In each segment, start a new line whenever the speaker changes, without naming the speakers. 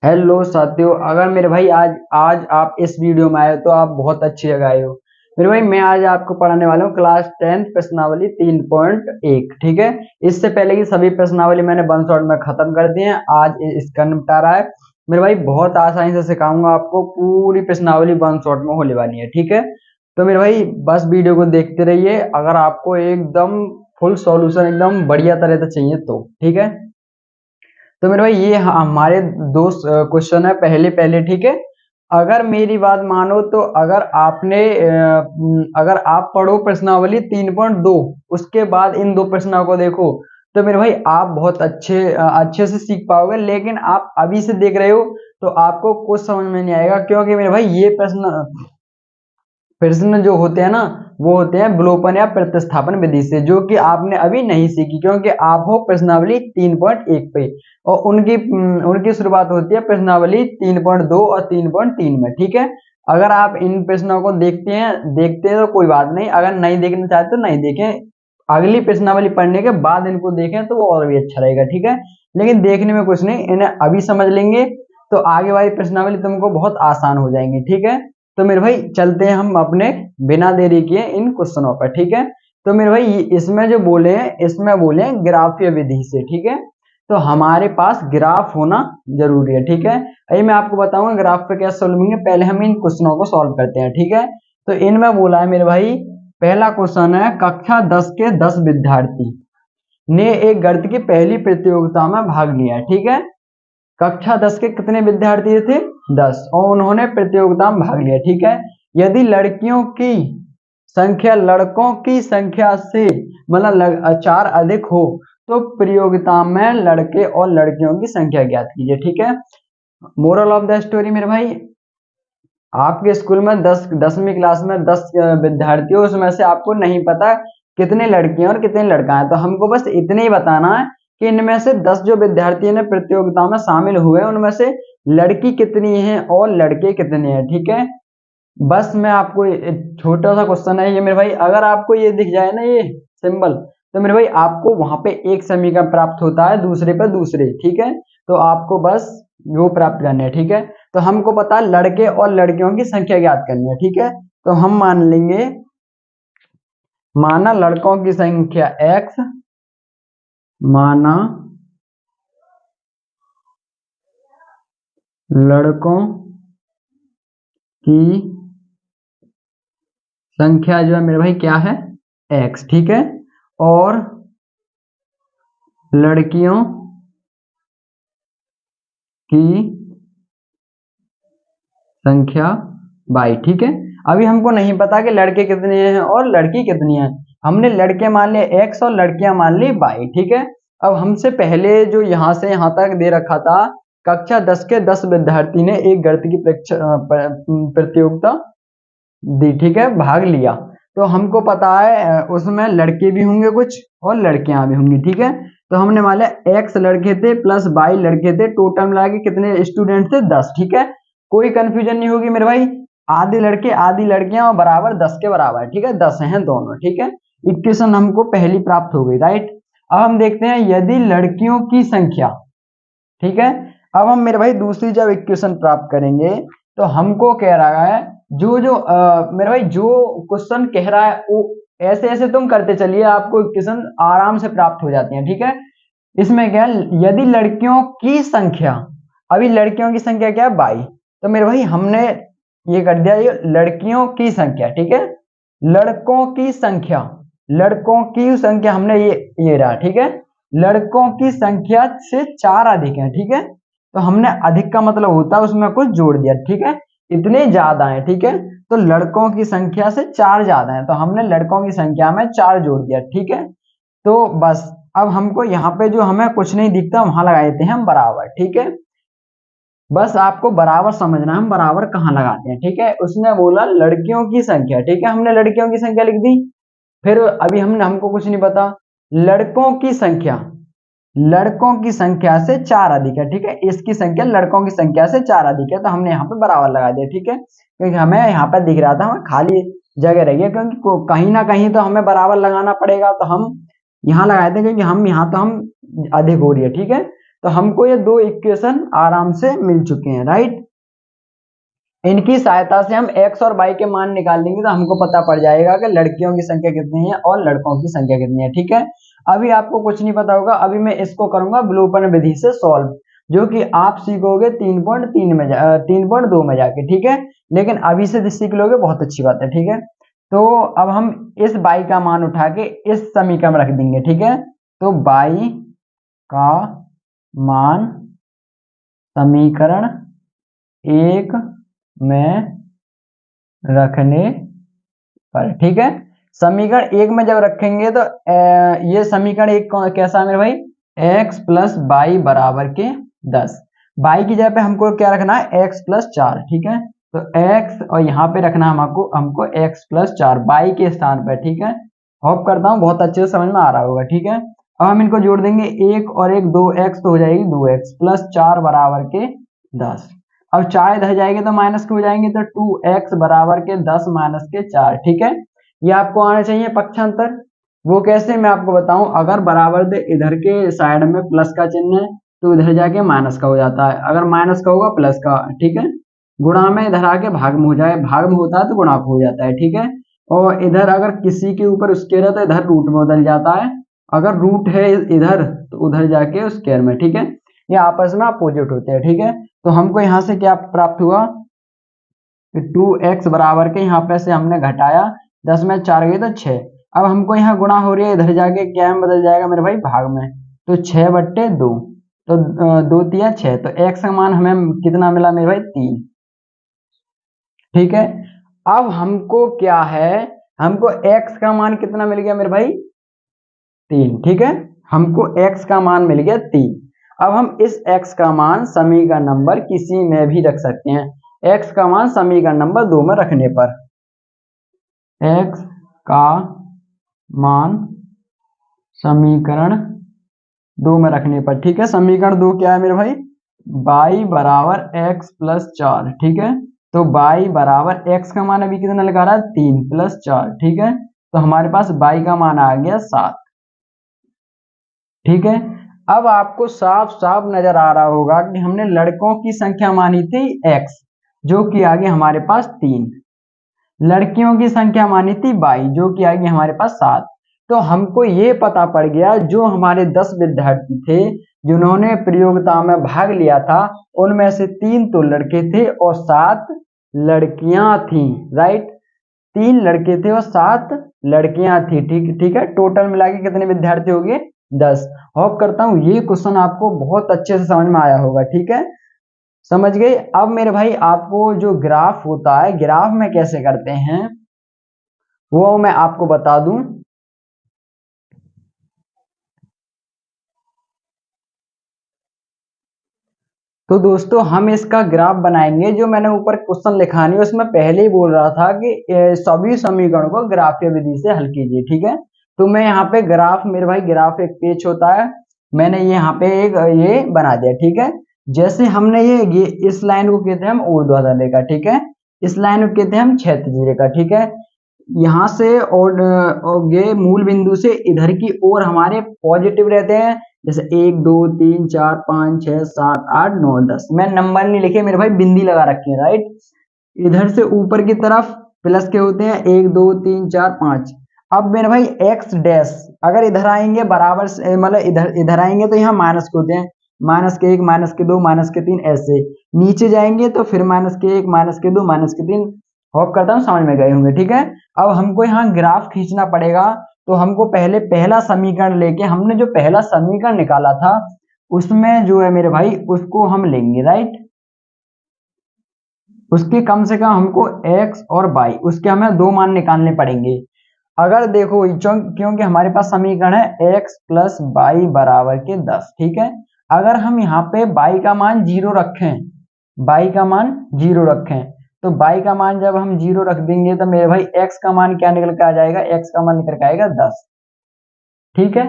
Hello साथियों, अगर मेरे भाई आज आज आप इस वीडियो में आए हो तो आप बहुत अच्छी जगह आए हो। मेरे भाई मैं आज आपको पढ़ाने वाला हूँ क्लास 10 प्रश्नावली 3.1। ठीक है। इससे पहले की सभी प्रश्नावली मैंने वन शॉट में खत्म कर दी है। आज इसका निपटारा है। मेरे भाई बहुत आसानी से सिखाऊंगा आपको, पूरी प्रश्नावली वन शॉट में होने वाली है। ठीक है। तो मेरे भाई बस वीडियो को देखते रहिए। अगर आपको एकदम फुल सॉल्यूशन एकदम बढ़िया तरह से चाहिए तो ठीक है। तो मेरे भाई ये हमारे दो क्वेश्चन है पहले पहले। ठीक है। अगर मेरी बात मानो तो अगर आप पढ़ो प्रश्नावली 3.2, उसके बाद इन दो प्रश्नों को देखो तो मेरे भाई आप बहुत अच्छे से सीख पाओगे। लेकिन आप अभी से देख रहे हो तो आपको कुछ समझ में नहीं आएगा, क्योंकि मेरे भाई ये प्रश्न प्रश्न जो होते हैं ना, वो होते हैं विलोपन या प्रतिस्थापन विधि से, जो कि आपने अभी नहीं सीखी, क्योंकि आप हो प्रश्नावली 3.1 पे। और उनकी शुरुआत होती है प्रश्नावली 3.2 और 3.3 में। ठीक है। अगर आप इन प्रश्नों को देखते हैं तो कोई बात नहीं, अगर नहीं देखना चाहते तो नहीं देखें, अगली प्रश्नावली पढ़ने के बाद इनको देखें तो वो और भी अच्छा रहेगा। ठीक है। लेकिन देखने में कुछ नहीं, इन्हें अभी समझ लेंगे तो आगे वाली प्रश्नावली तुमको बहुत आसान हो जाएंगी। ठीक है। तो मेरे भाई चलते हैं हम अपने बिना देरी किए इन क्वेश्चनों पर। ठीक है। तो मेरे भाई इसमें जो बोले हैं, इसमें बोले हैं ग्राफीय विधि से। ठीक है। तो हमारे पास ग्राफ होना जरूरी है। ठीक है। अभी मैं आपको बताऊंगा ग्राफ पे कैसे सॉल्व होंगे। पहले हम इन क्वेश्चनों को सॉल्व करते हैं। ठीक है। तो इनमें बोला है मेरे भाई, पहला क्वेश्चन है, कक्षा 10 के 10 विद्यार्थी ने एक गणित की पहली प्रतियोगिता में भाग लिया। ठीक है। कक्षा 10 के कितने विद्यार्थी थे? 10, और उन्होंने प्रतियोगिता में भाग लिया। ठीक है। यदि लड़कियों की संख्या लड़कों की संख्या से मतलब 4 अधिक हो तो प्रतियोगिता में लड़के और लड़कियों की संख्या ज्ञात कीजिए। ठीक है। मोरल ऑफ द स्टोरी मेरे भाई, आपके स्कूल में 10वीं क्लास में 10 विद्यार्थी हो, उसमें से आपको नहीं पता कितने लड़कियां और कितने लड़का है, तो हमको बस इतने ही बताना है कि इनमें से 10 जो विद्यार्थी ने प्रतियोगिता में शामिल हुए हैं उनमें से लड़की कितनी है और लड़के कितने हैं। ठीक है। बस मैं आपको एक छोटा सा क्वेश्चन है ये मेरे भाई, अगर आपको ये दिख जाए ना ये सिंबल, तो मेरे भाई आपको वहां पे एक समीकरण प्राप्त होता है, दूसरे पर दूसरे। ठीक है। तो आपको बस वो प्राप्त करने हैं। ठीक है। तो हमको पता है लड़के और लड़कियों की संख्या ज्ञात करनी है। ठीक है। तो हम मान लेंगे, माना लड़कों की संख्या x, माना लड़कों की संख्या जो है मेरे भाई क्या है? x। ठीक है। और लड़कियों की संख्या y। ठीक है। अभी हमको नहीं पता कि लड़के कितने हैं और लड़की कितनी है, हमने लड़के मान लिए x और लड़कियां मान ली y। ठीक है। अब हमसे पहले जो यहां से यहां तक दे रखा था, कक्षा 10 के 10 विद्यार्थी ने एक गणित की प्रतियोगिता दी। ठीक है, भाग लिया। तो हमको पता है उसमें लड़के भी होंगे कुछ और लड़कियां भी होंगी। ठीक है। तो हमने मान लिया x लड़के थे प्लस y लड़के थे, टोटल मिला के कितने स्टूडेंट थे? 10। ठीक है। कोई कंफ्यूजन नहीं होगी मेरे भाई, आधे लड़के आधी लड़कियां और बराबर 10 के बराबर। ठीक है, 10 हैं दोनों। ठीक है। इक्वेशन हमको पहली प्राप्त हो गई, राइट। अब हम देखते हैं यदि लड़कियों की संख्या। ठीक है। अब हम मेरे भाई दूसरी जब इक्वेशन प्राप्त करेंगे तो हमको कह रहा है, जो जो मेरे भाई जो क्वेश्चन कह रहा है वो ऐसे ऐसे तुम करते चलिए, आपको इक्वेशन आराम से प्राप्त हो जाती है। ठीक है। इसमें क्या है, यदि लड़कियों की संख्या, अभी लड़कियों की संख्या क्या है? 22। तो मेरे भाई हमने ये कर दिया, ये लड़कियों की संख्या। ठीक है। लड़कों की संख्या, लड़कों की संख्या हमने ये रहा। ठीक है। लड़कों की संख्या से 4 अधिक है। ठीक है। तो हमने अधिक का मतलब होता है उसमें कुछ जोड़ दिया। ठीक है। इतने ज्यादा है। ठीक है। तो लड़कों की संख्या से 4 ज्यादा है, तो हमने लड़कों की संख्या में 4 जोड़ दिया। ठीक है। तो बस अब हमको यहाँ पे जो हमें कुछ नहीं दिखता वहां लगा देते हैं हम बराबर। ठीक है। बस आपको बराबर समझना, हम बराबर कहाँ लगाते हैं। ठीक है। उसने बोला लड़कियों की संख्या। ठीक है। हमने लड़कियों की संख्या लिख दी। फिर अभी हमको कुछ नहीं पता, लड़कों की संख्या, लड़कों की संख्या से 4 अधिक है। ठीक है। इसकी संख्या लड़कों की संख्या से 4 अधिक है, तो हमने यहाँ पे बराबर लगा दिया। ठीक है। क्योंकि हमें यहाँ पे दिख रहा था हमें खाली जगह रही है, क्योंकि कहीं ना कहीं तो हमें बराबर लगाना पड़ेगा, तो हम यहाँ लगाए थे क्योंकि हम यहाँ तो हम अधिक हो रही है। ठीक है। तो हमको ये दो इक्वेशन आराम से मिल चुके हैं, राइट। इनकी सहायता से हम x और y के मान निकाल लेंगे तो हमको पता पड़ जाएगा कि लड़कियों की संख्या कितनी है और लड़कों की संख्या कितनी है, ठीक है। अभी आपको कुछ नहीं पता होगा, अभी मैं इसको करूंगा विलोपन विधि से सॉल्व, जो कि आप सीखोगे 3.2 में जाके, ठीक है। लेकिन अभी से सीख लोगे बहुत अच्छी बात है, ठीक है। तो अब हम इस y का मान उठा के इस समीकरण में रख देंगे, ठीक है। तो y का मान समीकरण 1 में रखने पर, ठीक है। समीकरण 1 में जब रखेंगे तो ये समीकरण 1 कैसा है मेरे भाई, x प्लस वाई बराबर के 10। y की जगह पे हमको क्या रखना है, x प्लस 4, ठीक है। तो x और यहाँ पे रखना हमको x प्लस 4 y के स्थान पर, ठीक है। होप करता हूँ बहुत अच्छे से समझ में आ रहा होगा, ठीक है। अब हम इनको जोड़ देंगे, 1 और 1 2x तो हो जाएगी 2x प्लस 4 बराबर के 10। अब 4 इधर जाएंगे तो माइनस के हो जाएंगे, तो 2x बराबर के 10 माइनस के 4, ठीक है। ये आपको आना चाहिए पक्षांतर। वो कैसे मैं आपको बताऊं, अगर बराबर दे इधर के साइड में प्लस का चिन्ह है तो इधर जाके माइनस का हो जाता है, अगर माइनस का होगा प्लस का, ठीक है। गुणा में इधर आके भाग में हो जाए, भाग में होता है तो गुणा हो जाता है, ठीक है। और इधर अगर किसी के ऊपर स्क्वायर है तो इधर रूट में बदल जाता है, अगर रूट है इधर तो उधर जाके स्क्वायर में, ठीक है। ये आपस में अपोजिट होते हैं, ठीक है। तो हमको यहाँ से क्या प्राप्त हुआ, 2x बराबर के यहाँ पे से हमने घटाया, 10 में 4 गई तो 6। अब हमको यहाँ गुणा हो रही है, इधर जाके क्या में बदल जाएगा मेरे भाई, भाग में, तो 6/2, तो 2 तिया 6, तो x का मान हमें कितना मिला मेरे भाई, 3, ठीक है। अब हमको क्या है, हमको x का मान कितना मिल गया मेरे भाई, 3, ठीक है। हमको x का मान मिल गया 3। अब हम इस x का मान समीकरण नंबर किसी में भी रख सकते हैं। x का मान समीकरण नंबर 2 में रखने पर, x का मान समीकरण 2 में रखने पर, ठीक है। समीकरण 2 क्या है मेरे भाई, y बराबर x प्लस 4, ठीक है। तो y बराबर x का मान अभी कितना लगा रहा है, 3 प्लस 4, ठीक है। तो हमारे पास y का मान आ गया 7, ठीक है। अब आपको साफ साफ नजर आ रहा होगा कि हमने लड़कों की संख्या मानी थी x, जो कि आगे हमारे पास 3, लड़कियों की संख्या मानी थी y, जो कि आगे हमारे पास 7। तो हमको ये पता पड़ गया जो हमारे 10 विद्यार्थी थे जिन्होंने प्रतियोगिता में भाग लिया था, उनमें से 3 तो लड़के थे और 7 लड़कियां थी, राइट। 3 लड़के थे और 7 लड़कियां थी, ठीक ठीक है। टोटल मिला के कितने विद्यार्थी हो गए, 10। होप करता हूँ ये क्वेश्चन आपको बहुत अच्छे से समझ में आया होगा, ठीक है। समझ गए। अब मेरे भाई आपको जो ग्राफ होता है, ग्राफ में कैसे करते हैं वो मैं आपको बता दूं। तो दोस्तों हम इसका ग्राफ बनाएंगे, जो मैंने ऊपर क्वेश्चन लिखा नहीं उसमें पहले ही बोल रहा था कि सभी समीकरणों को ग्राफीय विधि से हल कीजिए, ठीक है। तो मैं यहाँ पे ग्राफ, मेरे भाई ग्राफ एक पेज होता है, मैंने ये यहाँ पे एक ये बना दिया, ठीक है। जैसे हमने ये इस लाइन को कहते हैं हम ऊर्ध्वाधर रेखा, ठीक है। इस लाइन को कहते हैं हम क्षैतिज रेखा, ठीक है। यहाँ से और ये मूल बिंदु से इधर की ओर हमारे पॉजिटिव रहते हैं, जैसे 1 2 3 4 5 6 7 8 9 10। मैं नंबर नहीं लिखे मेरे भाई, बिंदी लगा रखी है, राइट। इधर से ऊपर की तरफ प्लस के होते हैं 1 2 3 4 5। अब मेरे भाई एक्स डैश अगर इधर आएंगे बराबर मतलब इधर इधर आएंगे तो यहाँ माइनस के होते हैं, -1 -2 -3, ऐसे नीचे जाएंगे तो फिर -1 -2 -3। होप करता हूँ समझ में गए होंगे, ठीक है। अब हमको यहाँ ग्राफ खींचना पड़ेगा, तो हमको पहले पहला समीकरण लेके, हमने जो पहला समीकरण निकाला था उसमें जो है मेरे भाई उसको हम लेंगे, राइट। उसके कम से कम हमको x और y, उसके हमें 2 मान निकालने पड़ेंगे। अगर देखो क्योंकि हमारे पास समीकरण है x प्लस वाई बराबर के 10, ठीक है। अगर हम यहाँ पे y का मान 0 रखें, y का मान 0 रखें, तो y का मान जब हम 0 रख देंगे तो मेरे भाई x का मान क्या निकल के आ जाएगा, x का मान निकल के आएगा 10, ठीक है।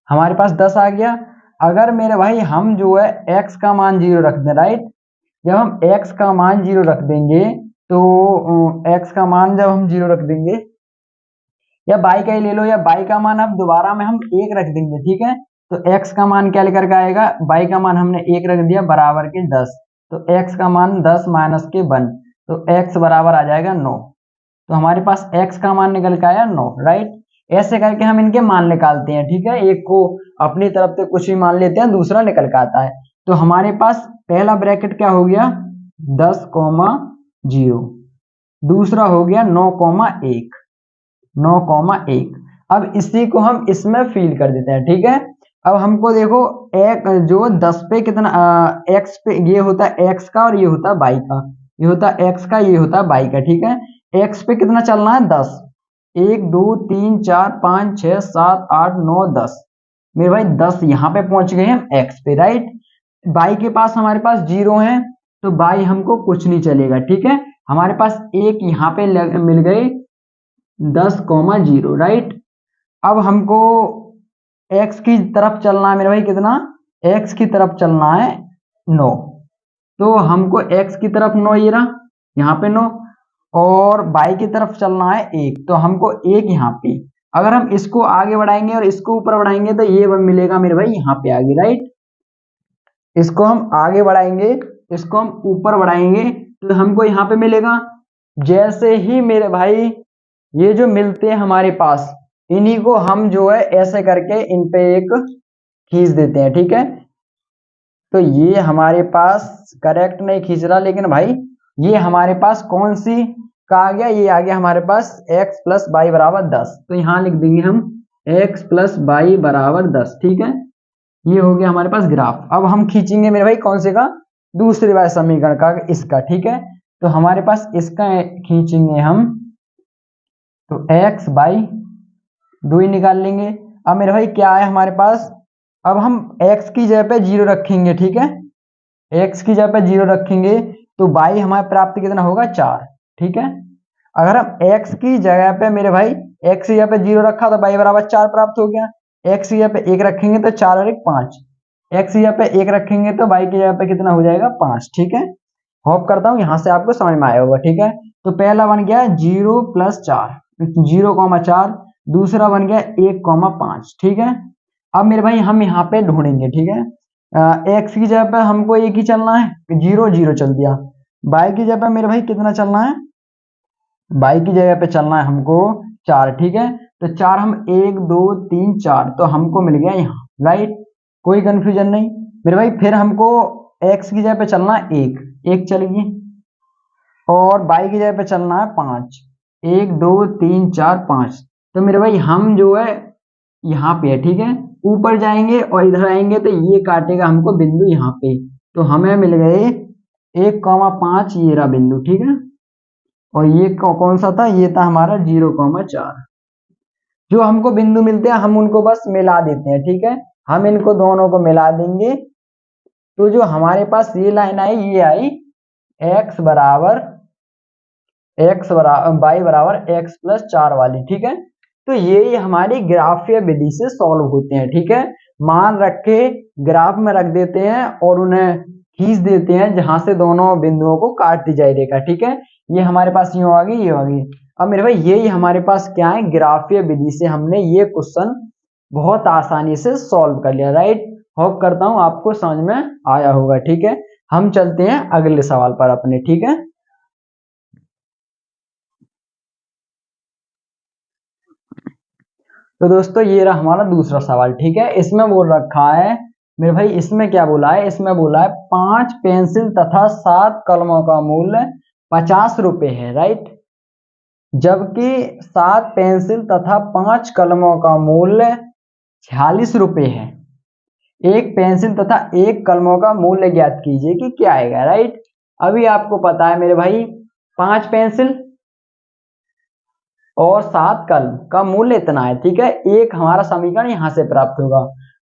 हमारे पास 10 आ गया। अगर मेरे भाई हम जो है x का मान 0 रख दें, राइट। जब हम x का मान 0 रख देंगे तो x का मान जब हम 0 रख देंगे, या y का ही ले लो, या y का मान अब दोबारा में हम 1 रख देंगे, ठीक है। तो x का मान क्या लेकर के आएगा, y का मान हमने 1 रख दिया बराबर के 10, तो x का मान 10 माइनस के 1, तो x बराबर आ जाएगा 9। तो हमारे पास x का मान निकल के आया 9, राइट। ऐसे करके हम इनके मान निकालते हैं, ठीक है। एक को अपनी तरफ से कुछ भी मान लेते हैं, दूसरा निकल के आता है। तो हमारे पास पहला ब्रैकेट क्या हो गया 10,0, दूसरा हो गया 9,1, 9,1। अब इसी को हम इसमें फीड कर देते हैं, ठीक है। अब हमको देखो एक जो 10 पे कितना x पे ये होता है x का और ये होता है y का, ये होता है x का, ये होता है y का, ठीक है। x पे कितना चलना है 10, 1 2 3 4 5 6 7 8 9 10, मेरे भाई 10 यहाँ पे पहुंच गए हम x पे, राइट। y के पास हमारे पास 0 है, तो y हमको कुछ नहीं चलेगा, ठीक है। हमारे पास एक यहाँ पे मिल गए 10,0, राइट। अब हमको x की तरफ चलना है मेरे भाई, कितना x की तरफ चलना है 9, तो हमको x की तरफ 9, ये रहा यहाँ पे 9, और y की तरफ चलना है 1, तो हमको 1 यहाँ पे। अगर हम इसको आगे बढ़ाएंगे और इसको ऊपर बढ़ाएंगे तो ये मिलेगा मेरे भाई यहाँ पे आगे, राइट। इसको हम आगे बढ़ाएंगे, इसको हम ऊपर बढ़ाएंगे, तो हमको यहाँ पे मिलेगा। जैसे ही मेरे भाई ये जो मिलते हैं हमारे पास, इन्हीं को हम जो है ऐसे करके इन पे एक खींच देते हैं, ठीक है। तो ये हमारे पास करेक्ट नहीं खींच रहा, लेकिन भाई ये हमारे पास कौन सी का आ गया, ये आ गया हमारे पास x प्लस वाई बराबर 10, तो यहाँ लिख देंगे हम x प्लस वाई बराबर 10, ठीक है। ये हो गया हमारे पास ग्राफ। अब हम खींचेंगे मेरे भाई कौन से का, दूसरे वाले समीकरण का, इसका, ठीक है। तो हमारे पास इसका खींचेंगे हम, तो x बाई 2 ही निकाल लेंगे। अब मेरे भाई क्या है हमारे पास, अब हम x की जगह पे 0 रखेंगे, ठीक है। x की जगह पे 0 रखेंगे तो y हमारा प्राप्त कितना होगा 4, ठीक है। अगर हम x की जगह पे मेरे भाई x की जगह पे 0 रखा तो y बराबर 4 प्राप्त हो गया। x की जगह पे 1 रखेंगे तो 4 और 1 5, x की जगह पे 1 रखेंगे तो y की जगह पे कितना हो जाएगा 5, ठीक है। होप करता हूँ यहाँ से आपको समझ में आया होगा, ठीक है। तो पहला बन गया 0 प्लस 4, 0,4, दूसरा बन गया 1,5, ठीक है। अब मेरे भाई हम यहाँ पे ढूंढेंगे, ठीक है। x की जगह पे हमको एक ही चलना है, 0 0 चल दिया। y की जगह पे मेरे भाई कितना चलना है, y की जगह पे चलना है हमको 4, ठीक है। तो 4 हम 1 2 3 4, तो हमको मिल गया यहाँ, राइट। कोई कंफ्यूजन नहीं मेरे भाई। फिर हमको x की जगह पे चलना है 1 चल गई, और y की जगह पे चलना है 5, 1 2 3 4 5, तो मेरे भाई हम जो है यहाँ पे है, ठीक है। ऊपर जाएंगे और इधर आएंगे तो ये काटेगा हमको बिंदु यहाँ पे, तो हमें मिल गए 1,5, ये रहा बिंदु, ठीक है। और ये कौन सा था, ये था हमारा 0,4। जो हमको बिंदु मिलते हैं हम उनको बस मिला देते हैं, ठीक है। हम इनको दोनों को मिला देंगे, तो जो हमारे पास ये लाइन आई, ये आई x बराबर y बराबर x प्लस 4 वाली, ठीक है। तो ये हमारी ग्राफीय विधि से सॉल्व होते हैं, ठीक है। मान रख के ग्राफ में रख देते हैं और उन्हें खींच देते हैं जहां से दोनों बिंदुओं को काट दी जाए रेखा, ठीक है। ये हमारे पास यूं आ गई, ये आ गई। अब मेरे भाई यही हमारे पास क्या है, ग्राफीय विधि से हमने ये क्वेश्चन बहुत आसानी से सॉल्व कर लिया, राइट। होप करता हूं आपको समझ में आया होगा, ठीक है। हम चलते हैं अगले सवाल पर अपने, ठीक है। तो दोस्तों ये रहा हमारा दूसरा सवाल, ठीक है। इसमें बोल रखा है मेरे भाई, इसमें क्या बोला है, इसमें बोला है 5 पेंसिल तथा 7 कलमों का मूल्य 50 रुपए है, राइट। जबकि 7 पेंसिल तथा 5 कलमों का मूल्य 46 रुपए है। एक पेंसिल तथा एक कलमों का मूल्य ज्ञात कीजिए कि क्या आएगा, राइट। अभी आपको पता है मेरे भाई 5 पेंसिल और 7 कलम का मूल्य इतना है, ठीक है। एक हमारा समीकरण यहां से प्राप्त होगा।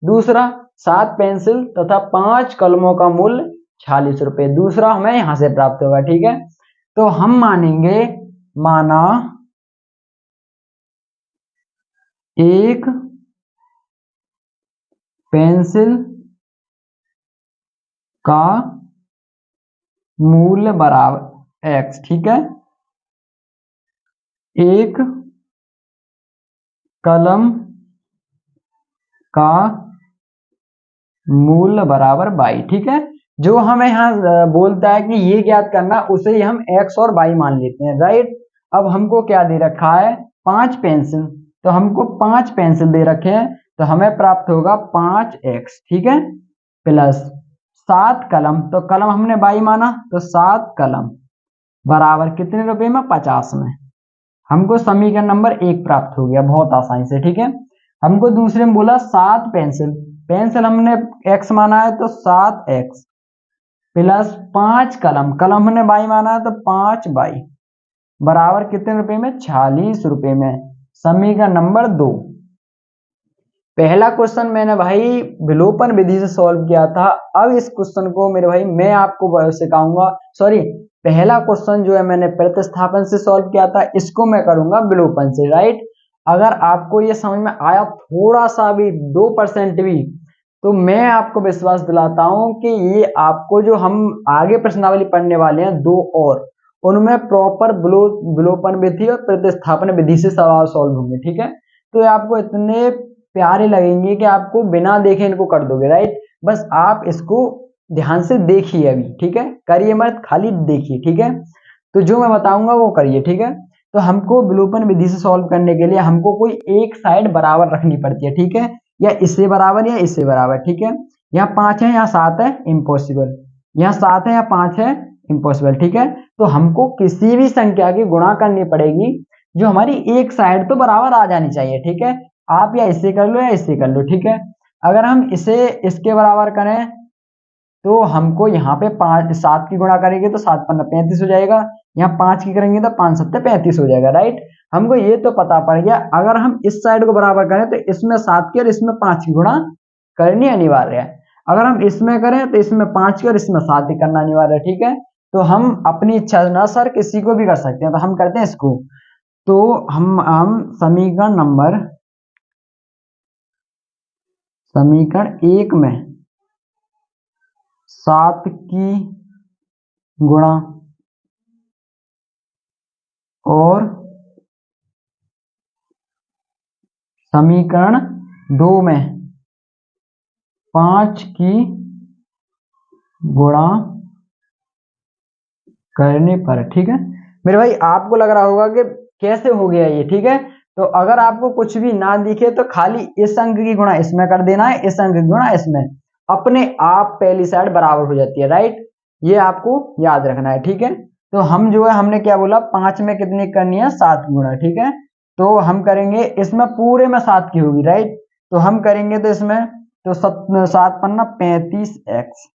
दूसरा 7 पेंसिल तथा 5 कलमों का मूल्य 46 रुपए, दूसरा हमें यहां से प्राप्त होगा, ठीक है। तो हम मानेंगे, माना एक पेंसिल का मूल्य बराबर x, ठीक है। एक कलम का मूल बराबर बाई। ठीक है, जो हमें यहाँ बोलता है कि ये ज्ञात करना, उसे ही हम एक्स और बाई मान लेते हैं, राइट। अब हमको क्या दे रखा है, 5 पेंसिल, तो हमको 5 पेंसिल दे रखे हैं, तो हमें प्राप्त होगा 5x, ठीक है, प्लस 7 कलम, तो कलम हमने बाई माना, तो 7 कलम बराबर कितने रुपए में, 50 में। हमको समीकरण नंबर 1 प्राप्त हो गया बहुत आसानी से। ठीक है, हमको दूसरे में बोला 7 पेंसिल, पेंसिल हमने x माना है, तो 7x प्लस 5 कलम, कलम हमने बाई माना है, तो 5 बाई बराबर कितने रुपए में, 46 रुपए में। समीकरण नंबर 2। पहला क्वेश्चन मैंने भाई विलोपन विधि से सॉल्व किया था। अब इस क्वेश्चन को मेरे भाई मैं आपको सिखाऊंगा, सॉरी, पहला क्वेश्चन जो है मैंने प्रतिस्थापन से सॉल्व किया था, इसको मैं करूंगा विलोपन से, राइट। अगर आपको ये समझ में आया थोड़ा सा भी, 2% भी, तो मैं आपको विश्वास दिलाता हूं कि ये आपको जो हम आगे प्रश्नावली पढ़ने वाले हैं 2 और, उनमें प्रॉपर विलोपन विधि और प्रतिस्थापन विधि से सवाल सॉल्व होंगे। ठीक है, तो ये आपको इतने प्यारे लगेंगे कि आपको बिना देखे इनको कर दोगे, राइट। बस आप इसको ध्यान से देखिए अभी, ठीक है, करिए मत, खाली देखिए, ठीक है। तो जो मैं बताऊंगा वो करिए, ठीक है। तो हमको विलोपन विधि से सॉल्व करने के लिए हमको कोई एक साइड बराबर रखनी पड़ती है, ठीक है, या इससे बराबर या इससे बराबर। ठीक है, यहाँ 5 है, यहाँ 7 है, इम्पॉसिबल। यहाँ 7 है, यहाँ 5 है, इम्पॉसिबल। ठीक है, तो हमको किसी भी संख्या की गुणा करनी पड़ेगी जो हमारी एक साइड तो बराबर आ जानी चाहिए। ठीक है, आप या इससे कर लो या इससे कर लो। ठीक है, अगर हम इसे इसके बराबर करें तो हमको यहाँ पे 7 की गुणा करेंगे तो 7 पन्ना 35 हो जाएगा, यहाँ 5 की करेंगे तो 5 सत्ते 35 हो जाएगा, राइट। हमको ये तो पता पड़ गया, अगर हम इस साइड को बराबर करें तो इसमें 7 की और इसमें 5 की गुणा करनी अनिवार्य है। अगर हम इसमें करें तो इसमें 5 की और इसमें 7 की करना अनिवार्य है। ठीक है, तो हम अपनी इच्छा ना सर किसी को भी कर सकते हैं, तो हम करते हैं इसको। तो हम समीकरण 1 में 7 की गुणा और समीकरण 2 में 5 की गुणा करने पर, ठीक है मेरे भाई, आपको लग रहा होगा कि कैसे हो गया ये। ठीक है, तो अगर आपको कुछ भी ना दिखे तो खाली इस अंक की गुणा इसमें कर देना है, इस अंक की गुणा इसमें, अपने आप पहली साइड बराबर हो जाती है, राइट। ये आपको याद रखना है। ठीक है, तो हम जो है हमने क्या बोला, 5 में कितनी करनी है, 7 की गुणा। ठीक है, तो हम करेंगे इसमें पूरे में 7 की होगी, राइट। तो हम करेंगे तो इसमें तो 7 पन्ना 35x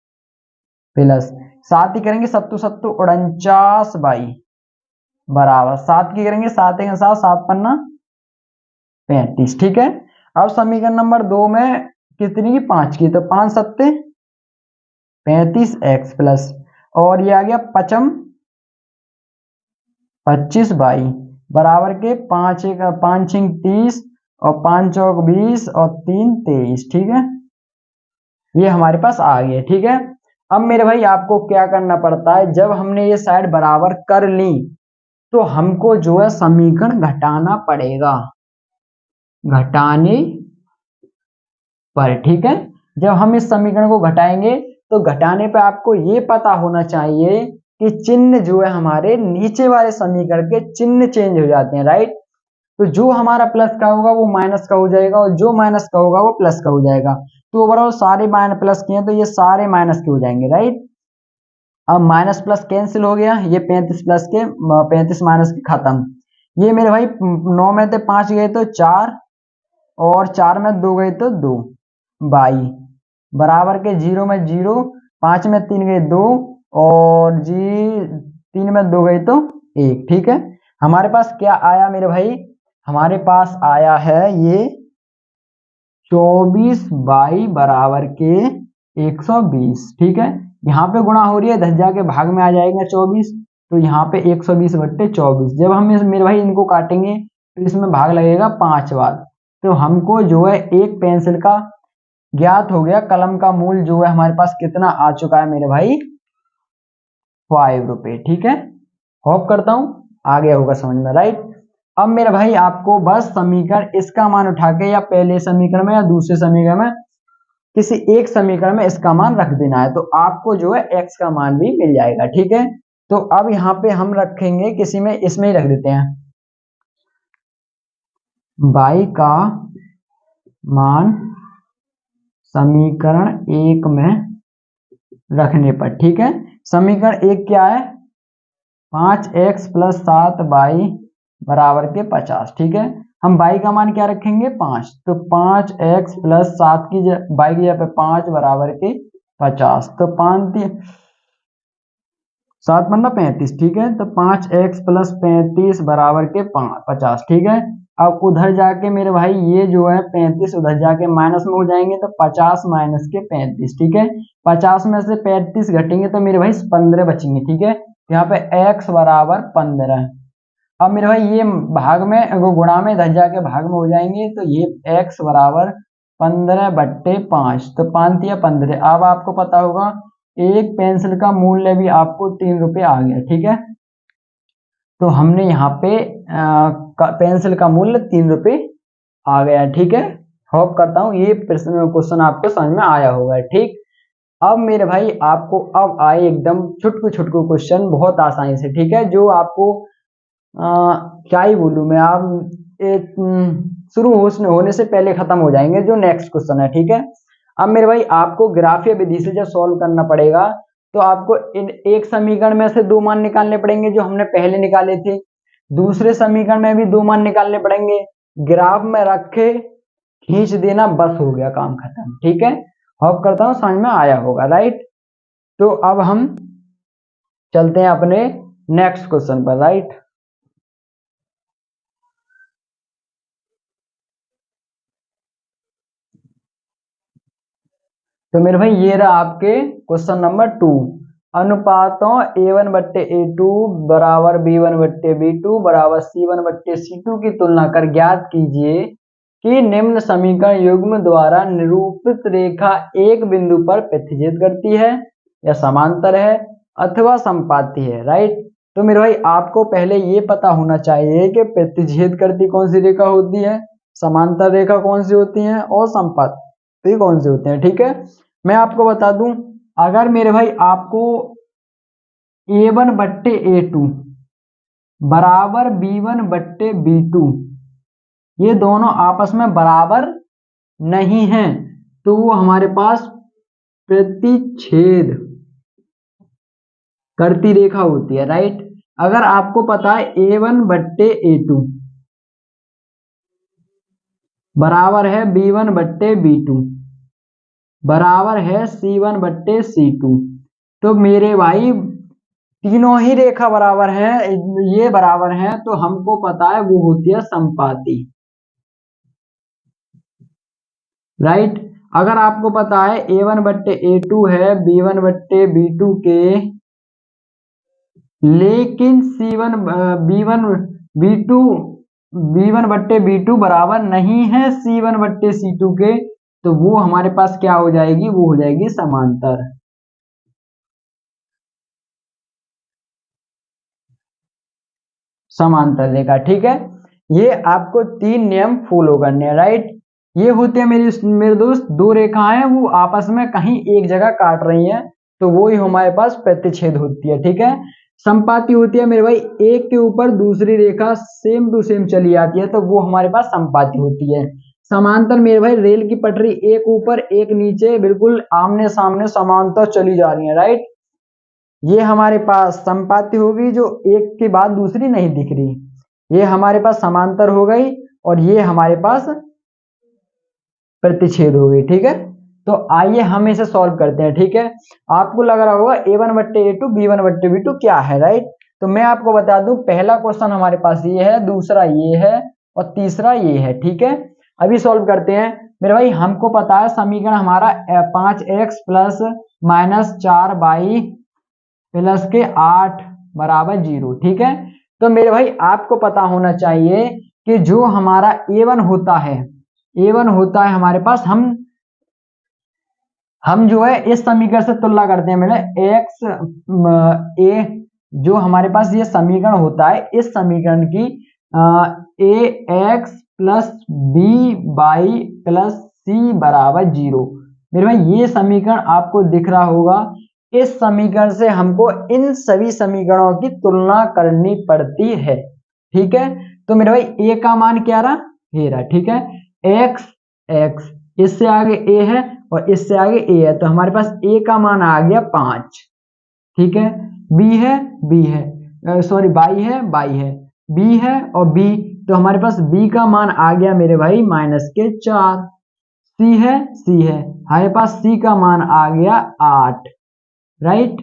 प्लस 7 ही करेंगे, 7 7 49 बाई बराबर 7 की करेंगे, 7 एक 7, 7 पन्ना 35। ठीक है, अब समीकरण नंबर 2 में कितनी की, 5 की, तो 5 सत्ते 35x प्लस, और ये आ गया 5 25 बाई बराबर के 5 एक 5 6 30 और 5 चौक 20 और 3 23। ठीक है, ये हमारे पास आ गया। ठीक है, अब मेरे भाई आपको क्या करना पड़ता है, जब हमने ये साइड बराबर कर ली तो हमको जो है समीकरण घटाना पड़ेगा, घटाने पर। ठीक है, जब हम इस समीकरण को घटाएंगे तो घटाने पे आपको ये पता होना चाहिए कि चिन्ह जो है हमारे नीचे वाले समीकरण के चिन्ह चेंज हो जाते हैं, राइट। तो जो हमारा प्लस का होगा वो माइनस का हो जाएगा, और जो माइनस का होगा वो प्लस का हो जाएगा। तो ओवरऑल सारे माइनस प्लस के हैं तो ये सारे माइनस के हो जाएंगे, राइट। अब माइनस प्लस कैंसिल हो गया, ये 35 प्लस के 35 माइनस के खत्म। ये मेरे भाई 9 में थे 5 गए तो 4, और 4 में 2 गए तो 2 बाई बराबर के 0 में 0, 5 में 3 गए 2, और जी 3 में 2 गए तो 1। ठीक है, हमारे पास क्या आया मेरे भाई, हमारे पास आया है ये 24 बाई बराबर के 120। ठीक है, यहाँ पे गुणा हो रही है, 10 जाके भाग में आ जाएगा 24, तो यहाँ पे 120 बट्टे 24। जब हम मेरे भाई इनको काटेंगे तो इसमें भाग लगेगा 5 बार, तो हमको जो है एक पेंसिल का ज्ञात हो गया, कलम का मूल जो है हमारे पास कितना आ चुका है मेरे भाई, 5 रुपए। ठीक है, होप करता हूं आ गया होगा समझ में, राइट। अब मेरे भाई आपको बस समीकरण इसका मान उठा के या पहले समीकरण में या दूसरे समीकरण में किसी एक समीकरण में इसका मान रख देना है, तो आपको जो है x का मान भी मिल जाएगा। ठीक है, तो अब यहाँ पे हम रखेंगे किसी में, इसमें ही रख देते हैं y का मान समीकरण 1 में रखने पर। ठीक है, समीकरण 1 क्या है, 5x + 7y बराबर के 50। ठीक है, हम y का मान क्या रखेंगे, 5, तो 5x + 7 की y की जगह पे 5 बराबर के 50, तो 5 7 बनना 35। ठीक है, तो 5x + 35 बराबर के 50। ठीक है, अब उधर जाके मेरे भाई ये जो है 35 उधर जाके माइनस में हो जाएंगे, तो 50 माइनस के 35। ठीक है, 50 में से 35 घटेंगे तो मेरे भाई 15 बचेंगे। ठीक है, यहाँ पे x बराबर 15। अब मेरे भाई ये भाग में गुणा में इधर जाके भाग में हो जाएंगे, तो ये x बराबर 15/5, तो 5 या 15। अब आपको पता होगा एक पेंसिल का मूल्य भी आपको 3 रुपये आ गया। ठीक है, तो हमने यहाँ पे पेंसिल का मूल्य 3 रुपये आ गया। ठीक है, होप करता हूँ ये क्वेश्चन आपको समझ में आया होगा। ठीक, अब मेरे भाई आपको अब आए एकदम छुटकू छुटकू क्वेश्चन बहुत आसानी से। ठीक है, जो आपको क्या ही बोलूं मैं, आप शुरू होने से पहले खत्म हो जाएंगे जो नेक्स्ट क्वेश्चन है। ठीक है, अब मेरे भाई आपको ग्राफीय विधि से जब सॉल्व करना पड़ेगा, तो आपको इन एक समीकरण में से 2 मान निकालने पड़ेंगे जो हमने पहले निकाले थे, दूसरे समीकरण में भी 2 मान निकालने पड़ेंगे, ग्राफ में रखे खींच देना, बस हो गया काम खत्म। ठीक है, होप करता हूँ समझ में आया होगा। राइट, तो अब हम चलते हैं अपने नेक्स्ट क्वेश्चन पर। राइट, तो मेरे भाई ये रहा आपके क्वेश्चन नंबर 2, अनुपातों a1/a2 बराबर b1/b2 बराबर c1/c2 की तुलना कर ज्ञात कीजिए कि निम्न समीकरण युग्म द्वारा निरूपित रेखा एक बिंदु पर प्रतिच्छेद करती है या समांतर है अथवा संपाती है। राइट, तो मेरे भाई आपको पहले ये पता होना चाहिए कि प्रतिच्छेद करती कौन सी रेखा होती है, समांतर रेखा कौन सी होती है और संपाती कौन सी होती है। ठीक है, मैं आपको बता दूं, अगर मेरे भाई आपको a1/a2 बराबर b1/b2 ये दोनों आपस में बराबर नहीं हैं, तो वो हमारे पास प्रतिच्छेद करती रेखा होती है। राइट, अगर आपको पता है a1/a2 बराबर है b1/b2 बराबर है c1/c2, तो मेरे भाई तीनों ही रेखा बराबर है, ये बराबर है, तो हमको पता है वो होती है संपाती। राइट, अगर आपको पता है a1/a2 है b1/b2 के, लेकिन b1/b2 बराबर नहीं है c1/c2 के, तो वो हमारे पास क्या हो जाएगी, वो हो जाएगी समांतर। समांतर रेखा। ठीक है, ये आपको 3 नियम फॉलो करने हैं। राइट, ये होते हैं मेरे दोस्त 2 रेखाएं वो आपस में कहीं एक जगह काट रही हैं, तो वो ही हमारे पास प्रतिच्छेद होती है। ठीक है, संपाती होती है मेरे भाई एक के ऊपर दूसरी रेखा सेम टू सेम चली आती है, तो वो हमारे पास संपाती होती है। समांतर मेरे भाई रेल की पटरी एक ऊपर एक नीचे बिल्कुल आमने सामने समांतर चली जा रही है। राइट, ये हमारे पास संपाती होगी जो एक के बाद दूसरी नहीं दिख रही, ये हमारे पास समांतर हो गई, और ये हमारे पास प्रतिच्छेद हो गई। ठीक है, तो आइए हम इसे सॉल्व करते हैं। ठीक है, आपको लग रहा होगा a1/a2 b1/b2 क्या है। राइट, तो मैं आपको बता दूं, पहला क्वेश्चन हमारे पास ये है, दूसरा ये है और तीसरा ये है। ठीक है, अभी सॉल्व करते हैं। मेरे भाई हमको पता है समीकरण हमारा 5x + -4y + 8 बराबर 0। ठीक है, तो मेरे भाई आपको पता होना चाहिए कि जो हमारा a1 होता है, a1 होता है हमारे पास, हम जो है इस समीकरण से तुलना करते हैं मेरे x a, जो हमारे पास ये समीकरण होता है, इस समीकरण की ax + by + c बराबर 0, मेरे भाई ये समीकरण आपको दिख रहा होगा। इस समीकरण से हमको इन सभी समीकरणों की तुलना करनी पड़ती है। ठीक है, तो मेरे भाई ए का मान क्या रहा, ये रहा। ठीक है, एक्स एक्स, इससे आगे ए है और इससे आगे ए है, तो हमारे पास ए का मान आ गया 5। ठीक है, बी है सॉरी बाई है, बी है और बी, तो हमारे पास बी का मान आ गया मेरे भाई -4। सी है हमारे पास सी का मान आ गया 8। राइट,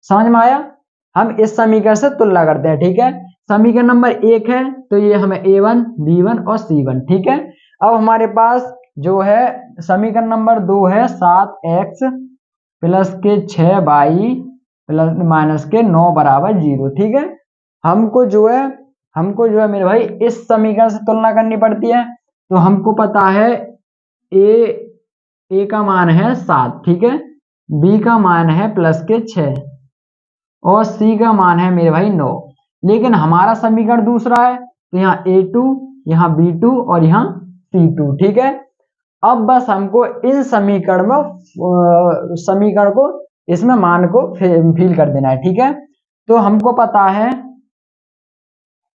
समझ में आया। हम इस समीकरण से तुलना करते हैं। ठीक है, समीकरण नंबर 1 है तो ये हमें A1 B1 और C1। ठीक है, अब हमारे पास जो है समीकरण नंबर 2 है 7x प्लस के 6y प्लस माइनस के 9 बराबर 0। ठीक है, हमको जो है मेरे भाई इस समीकरण से तुलना करनी पड़ती है। तो हमको पता है ए का मान है 7। ठीक है, बी का मान है प्लस के 6 और सी का मान है मेरे भाई 9। लेकिन हमारा समीकरण दूसरा है, तो यहाँ A2, यहाँ B2 और यहाँ C2। ठीक है, अब बस हमको इन समीकरण को इसमें मान को फिल कर देना है। ठीक है, तो हमको पता है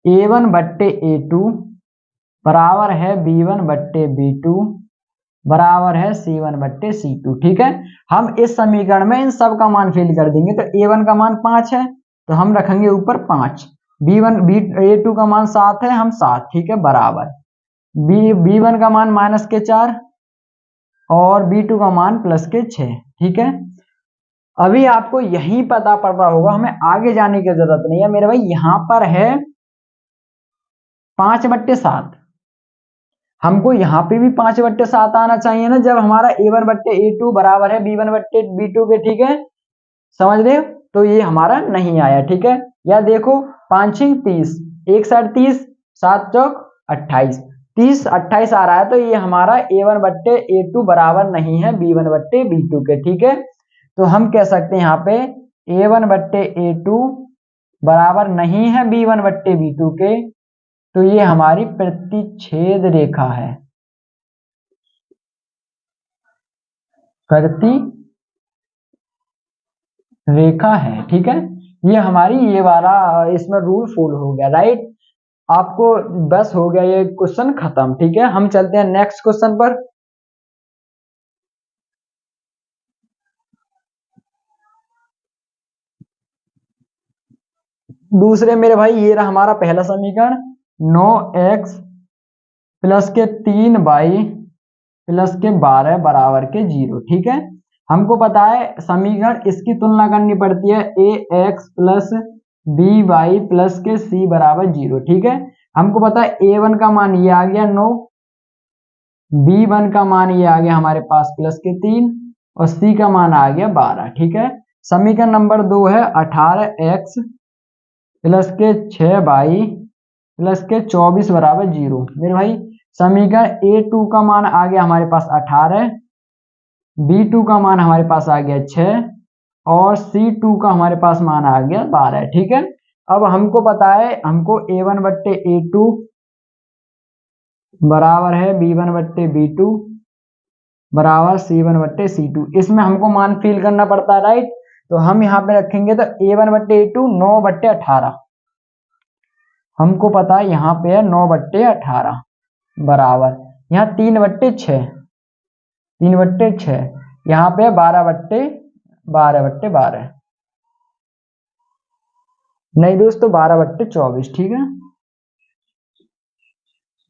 A1 बट्टे A2 बराबर है B1 बट्टे B2 बराबर है C1 बट्टे C2। ठीक है, हम इस समीकरण में इन सब का मान फिल कर देंगे। तो A1 का मान 5 है तो हम रखेंगे ऊपर 5, A2 का मान 7 है, हम 7। ठीक है, बराबर B1 का मान -4 और B2 का मान +6। ठीक है, अभी आपको यही पता पड़ रहा होगा, हमें आगे जाने की जरूरत नहीं है मेरे भाई। यहां पर है 5/7, हमको यहाँ पे भी 5/7 आना चाहिए ना, जब हमारा A1 बट्टे A2 बराबर है B1 बट्टे B2 के। ठीक है, समझ रहे हो, तो ये हमारा नहीं आया। ठीक है, या देखो 5 30, एक साइड 30, 7 चौक 28, 30 28 आ रहा है, तो ये हमारा A1 बट्टे A2 बराबर नहीं है B1 बट्टे B2 के। ठीक है, तो हम कह सकते हैं यहाँ पे A1 बट्टे A2 बराबर नहीं है B1 बट्टे B2 के, तो ये हमारी प्रतिच्छेद रेखा है, प्रति रेखा है। ठीक है, ये हमारी ये वाला इसमें रूल फॉलो हो गया। राइट, आपको बस हो गया ये क्वेश्चन खत्म। ठीक है, हम चलते हैं नेक्स्ट क्वेश्चन पर। दूसरे मेरे भाई ये रहा हमारा पहला समीकरण 9x प्लस के 3y प्लस के 12 बराबर के 0। ठीक है, हमको पता है समीकरण इसकी तुलना करनी पड़ती है ax प्लस by प्लस के c बराबर 0। ठीक है, हमको पता है a1 का मान ये आ गया 9, b1 का मान ये आ गया हमारे पास +3 और c का मान आ गया 12। ठीक है, समीकरण नंबर 2 है 18x प्लस के 6y प्लस के 24 बराबर 0। मेरे भाई समीकरण A2 का मान आ गया हमारे पास 18, B2 का मान हमारे पास आ गया 6 और C2 का हमारे पास मान आ गया 12। ठीक है, अब हमको पता है हमको A1 बट्टे A2 बराबर है B1 बट्टे B2 बराबर C1 बट्टे C2, इसमें हमको मान फिल करना पड़ता है। राइट, तो हम यहाँ पे रखेंगे तो A1 बट्टे A2 9/18, हमको पता है यहाँ पे है 9/18 बराबर यहाँ 3/6, 3/6, यहाँ पे 12/12 नहीं दोस्तों 12/24। ठीक है,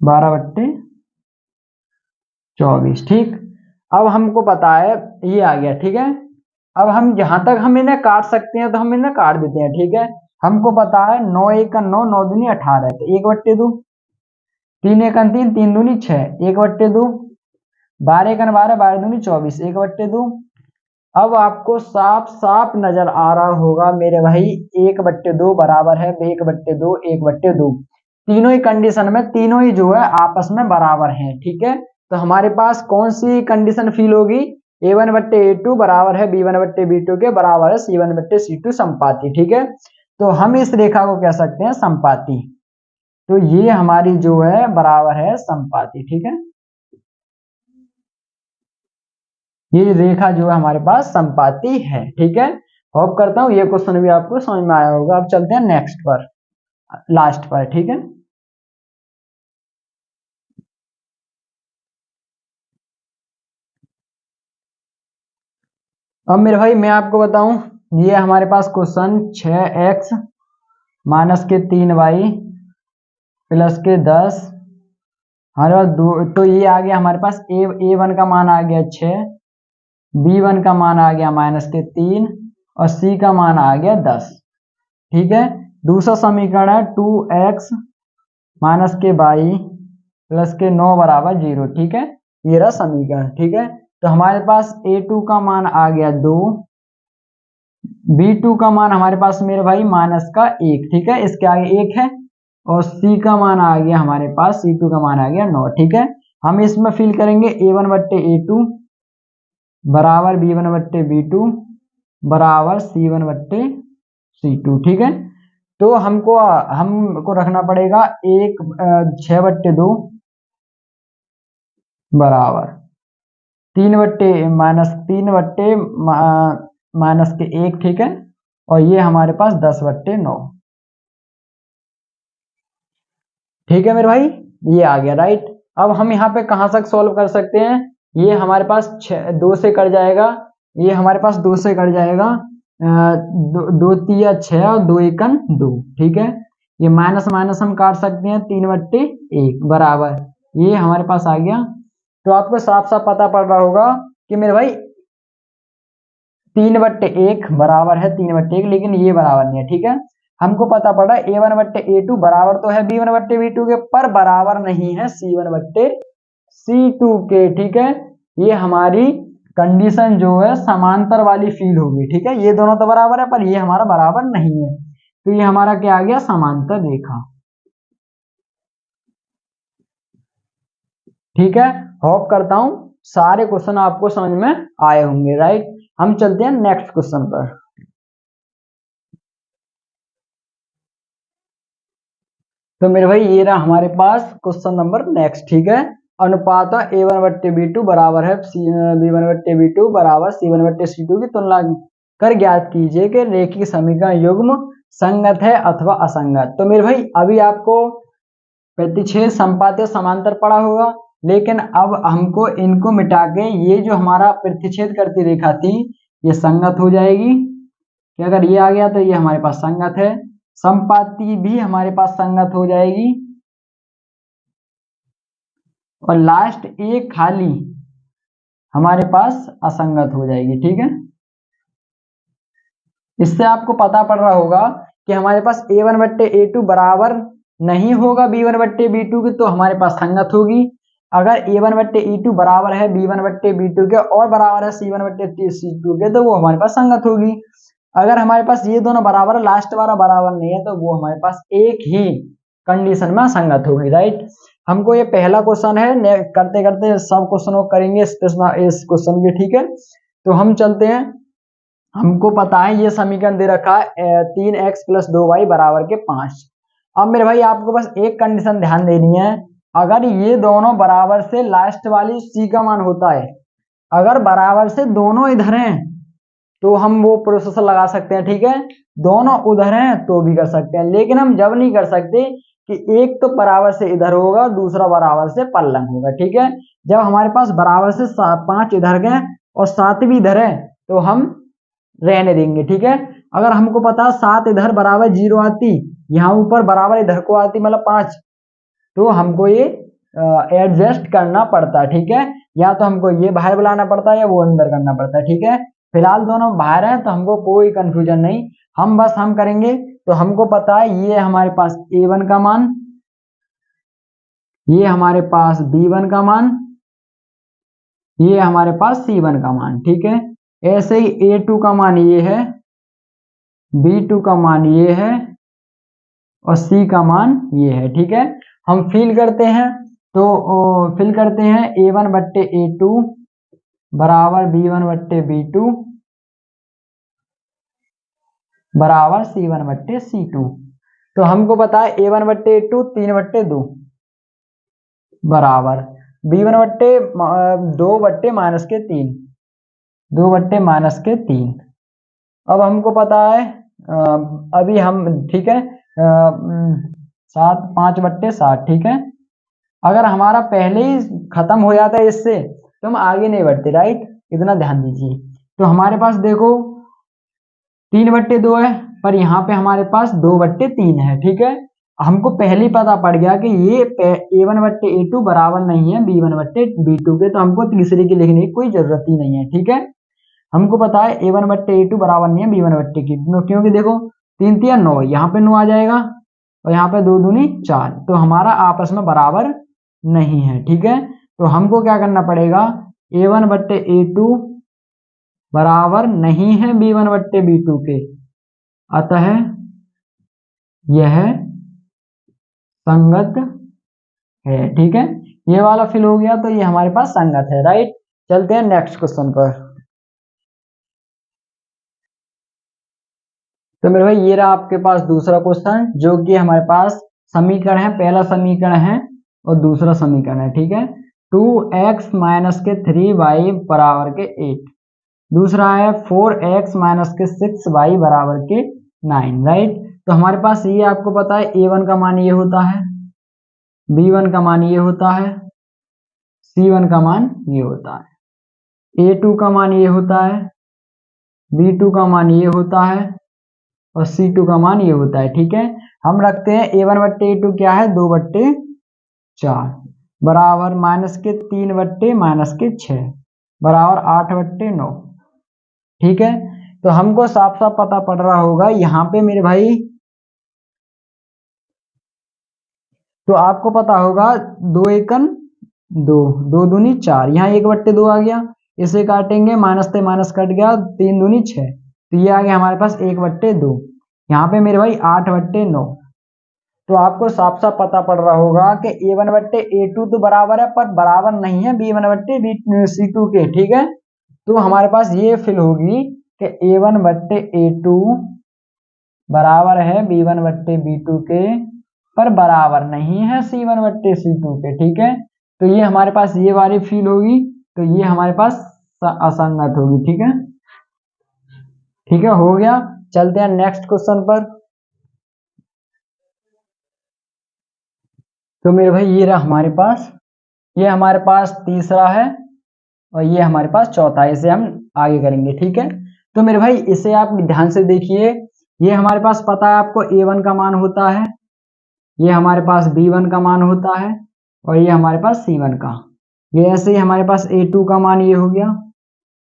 12/24। ठीक, अब हमको पता है ये आ गया। ठीक है, अब हम जहां तक हम इन्हें काट सकते हैं तो हम इन्हें काट देते हैं। ठीक है, हमको पता है 9 1 का 9, 9 दूनी 18, तो 1/2, 3 1 3, 3 दूनी 6, 1/2, 12 1 12, 12 दूनी 24, 1/2। अब आपको साफ साफ नजर आ रहा होगा मेरे भाई 1/2 बराबर है 1/2, 1/2, तीनों ही कंडीशन में तीनों ही जो है आपस में बराबर हैं। ठीक है, तो हमारे पास कौन सी कंडीशन फील होगी, A1 बट्टे A2 बराबर है B1 बट्टे B2 के बराबर है C1 बट्टे C2 संपाती। ठीक है, तो हम इस रेखा को कह सकते हैं संपाती, तो ये हमारी जो है बराबर है संपाती। ठीक है, ये रेखा जो है हमारे पास संपाती है। ठीक है, होप करता हूँ ये क्वेश्चन भी आपको समझ में आया होगा। अब चलते हैं नेक्स्ट पर, लास्ट पर। ठीक है, अब मेरे भाई मैं आपको बताऊं, ये हमारे पास क्वेश्चन 6x माइनस के 3y प्लस के 10 हमारे पास दो, तो ये आ गया हमारे पास a1 का मान आ गया 6, b1 का मान आ गया माइनस के 3 और c का मान आ गया 10। ठीक है, दूसरा समीकरण है 2x माइनस के 22 प्लस के 9 बराबर 0। ठीक है, ये रहा समीकरण। ठीक है, तो हमारे पास a2 का मान आ गया 2, b2 का मान हमारे पास मेरे भाई माइनस का 1। ठीक है, इसके आगे 1 है, और c का मान आ गया हमारे पास, c2 का मान आ गया 9। ठीक है, हम इसमें फिल करेंगे a1 बट्टे a2 बराबर b1 बट्टे b2 बराबर c1 बट्टे c2। ठीक है, तो हमको रखना पड़ेगा 6/2 बराबर 3 बट्टे माइनस के 1। ठीक है, और ये हमारे पास 10/9। ठीक है मेरे भाई, ये आ गया राइट। अब हम यहाँ पे कहाँ तक सॉल्व कर सकते हैं, ये हमारे पास 2 से कट जाएगा, ये हमारे पास 2 से कट जाएगा, 2 3 6 और 2 1 2। ठीक है, ये माइनस माइनस हम काट सकते हैं, 3/1 बराबर ये हमारे पास आ गया। तो आपको साफ साफ पता पड़ रहा होगा कि मेरे भाई 3/1 बराबर है 3/1, लेकिन ये बराबर नहीं है। ठीक है, हमको पता पड़ा a1/a2 बराबर तो है b1/b2 के, पर बराबर नहीं है c1/c2 के। ठीक है, ये हमारी कंडीशन जो है समांतर वाली फील होगी। ठीक है, ये दोनों तो बराबर है पर ये हमारा बराबर नहीं है, तो ये हमारा क्या आ गया, समांतर रेखा। ठीक है, होप करता हूं सारे क्वेश्चन आपको समझ में आए होंगे। राइट, हम चलते हैं नेक्स्ट क्वेश्चन पर। तो मेरे भाई ये रहा हमारे पास क्वेश्चन नंबर नेक्स्ट। ठीक है, अनुपात a1/b2 बराबर है b1/b2 बराबर c1/c2 की तुलना कर ज्ञात कीजिए कि रेखीय समीकरण युग्म संगत है अथवा असंगत। तो मेरे भाई अभी आपको प्रतिच्छेद संपात समांतर पड़ा होगा, लेकिन अब हमको इनको मिटा के ये जो हमारा प्रतिच्छेद करती रेखा थी ये संगत हो जाएगी, कि अगर ये आ गया तो ये हमारे पास संगत है, संपाती भी हमारे पास संगत हो जाएगी, और लास्ट एक खाली हमारे पास असंगत हो जाएगी। ठीक है, इससे आपको पता पड़ रहा होगा कि हमारे पास a1/a2 बराबर नहीं होगा b1/b2 की, तो हमारे पास संगत होगी। अगर a1/e2 बराबर है b1/b2 के और बराबर है c1/c2 के, तो वो हमारे पास संगत होगी। अगर हमारे पास ये दोनों बराबर है, लास्ट वाला बराबर नहीं है, तो वो हमारे पास एक ही कंडीशन में संगत होगी। राइट, हमको ये पहला क्वेश्चन है, करते करते सब क्वेश्चनों को करेंगे इस क्वेश्चन के। ठीक है, तो हम चलते हैं। हमको पता है ये समीकरण दे रखा है 3x + 2y बराबर के 5। अब मेरे भाई आपको बस एक कंडीशन ध्यान देनी है, अगर ये दोनों बराबर से लास्ट वाली c का मान होता है, अगर बराबर से दोनों इधर हैं तो हम वो प्रोसेस लगा सकते हैं। ठीक है, दोनों उधर हैं तो भी कर सकते हैं, लेकिन हम जब नहीं कर सकते कि एक तो बराबर से इधर होगा, दूसरा बराबर से पलंग होगा। ठीक है, जब हमारे पास बराबर से 5 इधर गए और 7 भी इधर है तो हम रहने देंगे। ठीक है, अगर हमको पता 7 इधर बराबर 0 आती, यहाँ ऊपर बराबर इधर को आती मतलब 5, तो हमको ये एडजस्ट करना पड़ता है। ठीक है, या तो हमको ये बाहर बुलाना पड़ता है या वो अंदर करना पड़ता है। ठीक है, फिलहाल दोनों बाहर हैं तो हमको कोई कंफ्यूजन नहीं, हम करेंगे। तो हमको पता है ये हमारे पास a1 का मान, ये हमारे पास b1 का मान, ये हमारे पास c1 का मान। ठीक है, ऐसे ही a2 का मान ये है, b2 का मान ये है और c का मान ये है। ठीक है, हम फिल करते हैं, तो फिल करते हैं a1/a2 बराबर b1/b2 बराबर c1/c2। तो हमको पता है a1/a2 3/2 बराबर b1/2 -3, 2/-3। अब हमको पता है अभी हम ठीक है 5/7, ठीक है। अगर हमारा पहले ही खत्म हो जाता है इससे तो हम आगे नहीं बढ़ते, राइट, इतना ध्यान दीजिए। तो हमारे पास देखो 3/2 है, पर यहाँ पे हमारे पास 2/3 है, ठीक है। हमको पहले ही पता पड़ गया कि ये A1/A2 बराबर नहीं है B1/B2 के, तो हमको तीसरे की लिखने की कोई जरूरत ही नहीं है, ठीक है। हमको पता है A1/A2 बराबर नहीं है B1/की, क्योंकि देखो 3 3 9, यहाँ पे 9 आ जाएगा और यहाँ पे 2 दूनी 4, तो हमारा आपस में बराबर नहीं है, ठीक है। तो हमको क्या करना पड़ेगा, A1/A2 बराबर नहीं है B1/B2 के, अतः यह संगत है, ठीक है। ये वाला फिल हो गया, तो ये हमारे पास संगत है, राइट। चलते हैं नेक्स्ट क्वेश्चन पर। तो मेरे भाई ये रहा आपके पास दूसरा क्वेश्चन, जो कि हमारे पास समीकरण है, पहला समीकरण है और दूसरा समीकरण है, ठीक है। 2x - के 3y बराबर के 8, दूसरा है 4x - के 6y बराबर के 9, राइट। तो हमारे पास ये आपको पता है A1 का मान ये होता है, B1 का मान ये होता है, C1 का मान ये होता है, A2 का मान ये होता है, B2 का मान ये होता है और C2 का मान ये होता है, ठीक है। हम रखते हैं A1/A2 क्या है 2/4 बराबर -3/-6 बराबर 8/9, ठीक है। तो हमको साफ साफ पता पड़ रहा होगा यहाँ पे मेरे भाई, तो आपको पता होगा 2 एकन 2, 2 दूनी 4, यहाँ 1/2 आ गया, इसे काटेंगे, माइनस से माइनस कट गया, 3 दूनी 6, तो ये आ गया हमारे पास 1/2। यहाँ पे मेरे भाई 8/9, तो आपको साफ साफ पता पड़ रहा होगा कि A1/A2 तो बराबर है, पर बराबर नहीं है B1/C2 के, ठीक है। तो हमारे पास ये फिल होगी कि A1/A2 बराबर है B1/B2 के, पर बराबर नहीं है C1/C2 के, ठीक है। तो ये हमारे पास ये वाली फील होगी, तो ये हमारे पास असंगत होगी, ठीक है। ठीक है, हो गया। चलते हैं नेक्स्ट क्वेश्चन पर। तो मेरे भाई ये रहा हमारे पास, ये हमारे पास तीसरा है और ये हमारे पास चौथा है, इसे हम आगे करेंगे, ठीक है। तो मेरे भाई इसे आप ध्यान से देखिए, ये हमारे पास पता है आपको A1 का मान होता है, ये हमारे पास B1 का मान होता है और ये हमारे पास C1 का, ये ऐसे ही हमारे पास A2 का मान ये हो गया,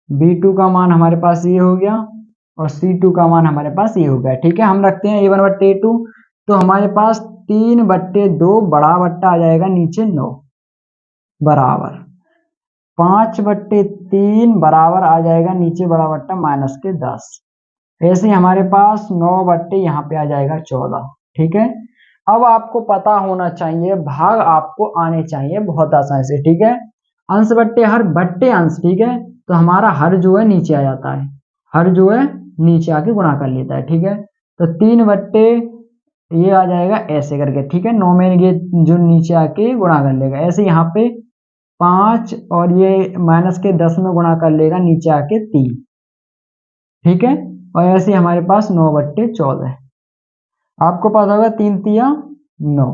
B2 का मान हमारे पास ये हो गया और C2 का मान हमारे पास ये हो गया, ठीक है। हम रखते हैं A1/A2, तो हमारे पास 3/2 बड़ा बट्टा आ जाएगा नीचे 9 बराबर 5/3 बराबर आ जाएगा नीचे बड़ा बट्टा -10, ऐसे हमारे पास 9/, यहाँ पे आ जाएगा 14, ठीक है। अब आपको पता होना चाहिए, भाग आपको आने चाहिए बहुत आसानी से, ठीक है। अंश बट्टे हर बट्टे अंश, ठीक है। तो हमारा हर जो है नीचे आ जाता है, हर जो है नीचे आके गुणा कर लेता है, ठीक है। तो 3/, ये आ जाएगा ऐसे करके, ठीक है। 9 में ये जो नीचे आके गुणा कर लेगा, ऐसे यहाँ पे 5 और ये -10 में गुणा कर लेगा नीचे आके 3, ठीक है। और ऐसे हमारे पास 9/14, आपको पता होगा 3 तिया 9,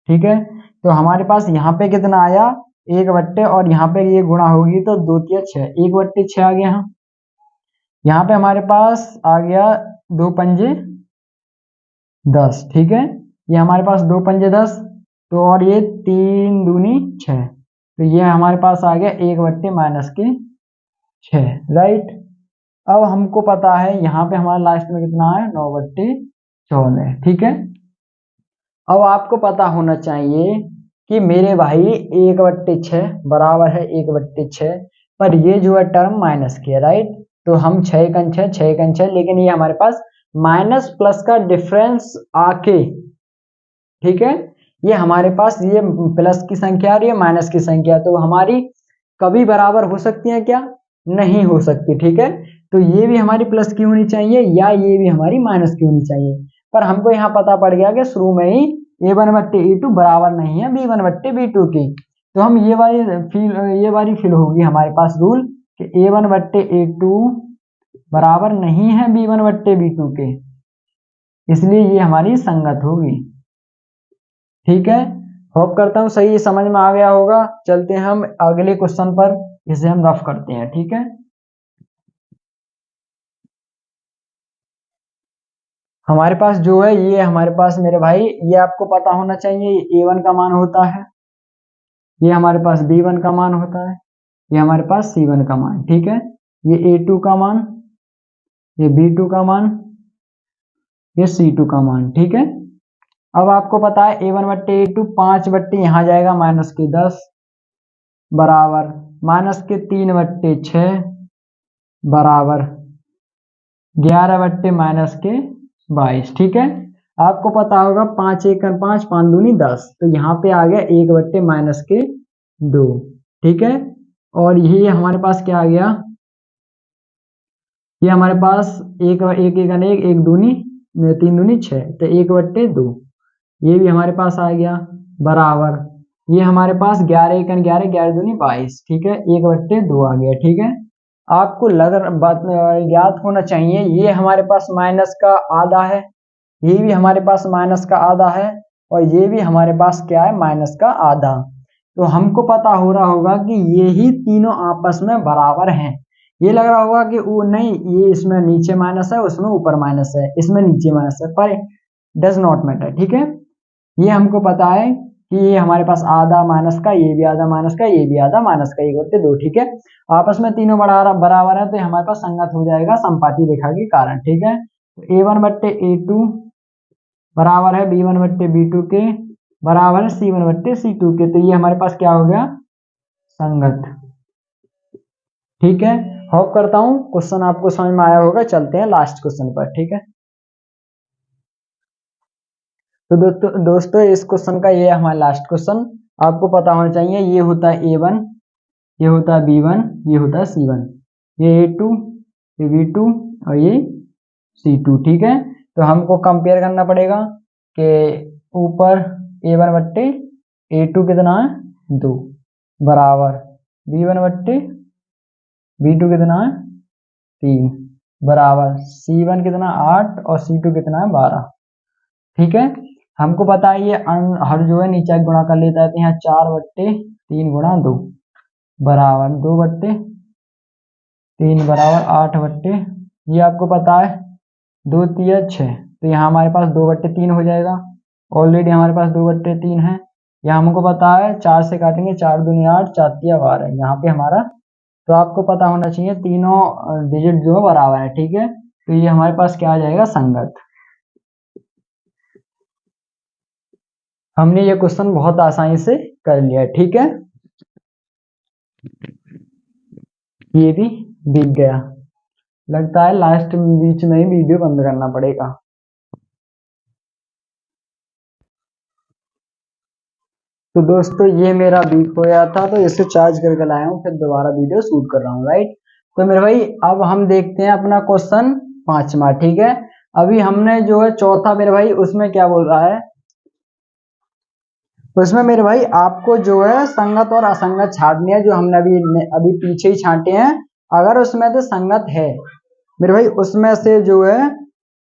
ठीक है। तो हमारे पास यहाँ पे कितना आया 1/, और यहाँ पे ये गुणा होगी तो 2 तिया 6, 1/6 आ गया। यहाँ पे हमारे पास आ गया 2 पंजे 10, ठीक है। ये हमारे पास 2 पंजे 10, तो और ये 3 दूनी 6, तो ये हमारे पास आ गया 1/-6, राइट। अब हमको पता है यहाँ पे हमारा लास्ट में कितना है 9/14, ठीक है। अब आपको पता होना चाहिए कि मेरे भाई 1/6 बराबर है 1/6, पर ये जो है टर्म माइनस की है, राइट। तो हम 6 एकन 6, 6 एकन 6, लेकिन ये हमारे पास माइनस प्लस का डिफरेंस आके, ठीक है, ये हमारे पास ये प्लस की संख्या और ये माइनस की संख्या, तो हमारी कभी बराबर हो सकती है क्या, नहीं हो सकती, ठीक है। तो ये भी हमारी प्लस की होनी चाहिए या ये भी हमारी माइनस की होनी चाहिए, पर हमको यहाँ पता पड़ गया कि शुरू में ही A1/A2 बराबर नहीं है B1/B2 की, तो हम ये वाली फिल होगी हमारे पास रूल कि A1/A2 बराबर नहीं है B1/B2 के, इसलिए ये हमारी संगत होगी। ठीक है, होप करता हूं सही समझ में आ गया होगा। चलते हैं हम अगले क्वेश्चन पर, इसे हम रफ करते हैं। ठीक है, हमारे पास जो है ये हमारे पास मेरे भाई, ये आपको पता होना चाहिए, ये A1 का मान होता है, ये हमारे पास B1 का मान होता है, ये हमारे पास C1 का मान। ठीक है, ये A2 का मान, ये B2 का मान, ये C2 का मान। ठीक है, अब आपको पता है A1/A2 5/, यहाँ जाएगा -10 बराबर -3/6 बराबर 11/-22। ठीक है, आपको पता होगा 5 1 5, 5 दूनी 10, तो यहाँ पे आ गया 1/-2। ठीक है, और ये हमारे पास क्या आ गया, ये हमारे पास एक एक एक अनेक, एक दूनी 3 दूनी 6, तो 1/2, ये भी हमारे पास आ गया बराबर, ये हमारे पास 11 1 11, 11 दूनी 22। ठीक है, 1/2 आ गया। ठीक है, आपको बात याद होना चाहिए, ये हमारे पास माइनस का आधा है, ये भी हमारे पास माइनस का आधा है, और ये भी हमारे पास क्या है, माइनस का आधा। तो हमको पता हो रहा होगा कि ये ही तीनों आपस में बराबर हैं। ये लग रहा होगा कि वो नहीं, ये इसमें नीचे माइनस है, उसमें ऊपर माइनस है, इसमें नीचे माइनस है, पर डज नॉट मैटर। ठीक है, ये हमको पता है कि ये हमारे पास आधा माइनस का, ये भी आधा माइनस का, ये भी आधा माइनस का, 1/2। ठीक है, आपस में तीनों बराबर है, तो हमारे पास संगत हो जाएगा संपाती रेखा के कारण। ठीक है, तो A1/A2 बराबर है B1/B2 के, बराबर है C1/C2 के, तो ये हमारे पास क्या हो गया, संगत। ठीक है, होप करता हूं क्वेश्चन आपको समझ में आया होगा। चलते हैं लास्ट क्वेश्चन पर। ठीक है, तो दोस्तों इस क्वेश्चन का ये हमारा लास्ट क्वेश्चन, आपको पता होना चाहिए, ये होता है A1, ये होता है B1, ये होता है C1, ये A2, ये B2 और ये C2। ठीक है, तो हमको कंपेयर करना पड़ेगा कि ऊपर A1/A2 कितना है, 2 बराबर B1/B2 कितना है, 3 बराबर C1 कितना 8 और C2 कितना है 12। ठीक है, हमको पता है ये हर जो है नीचे गुणा कर लेता है, तो यहाँ 4/3 गुणा 2 बराबर 2/3 बराबर 8/, ये आपको पता है 2 3 6, तो यहाँ हमारे पास 2/3 हो जाएगा। ऑलरेडी हमारे पास 2/3 है। यहाँ हमको पता है 4 से काटेंगे, 4 दूनी 8, 4 3 12, यहाँ पे हमारा, तो आपको पता होना चाहिए तीनों डिजिट जो है बराबर है। ठीक है, तो ये हमारे पास क्या आ जाएगा, संगत। हमने ये क्वेश्चन बहुत आसानी से कर लिया। ठीक है, ये भी दिख गया, लगता है लास्ट बीच में ही वीडियो बंद करना पड़ेगा। तो दोस्तों ये मेरा वीक हो गया था, तो इसे चार्ज करके लाया हूँ, फिर दोबारा वीडियो शूट कर रहा हूँ। राइट, तो मेरे भाई अब हम देखते हैं अपना क्वेश्चन 5वां। ठीक है, अभी हमने जो है चौथा मेरे भाई, उसमें क्या बोल रहा है, उसमें मेरे भाई आपको जो है संगत और असंगत छांटनी है, जो हमने अभी पीछे ही छांटे हैं। अगर उसमें से संगत है मेरे भाई, उसमें से जो है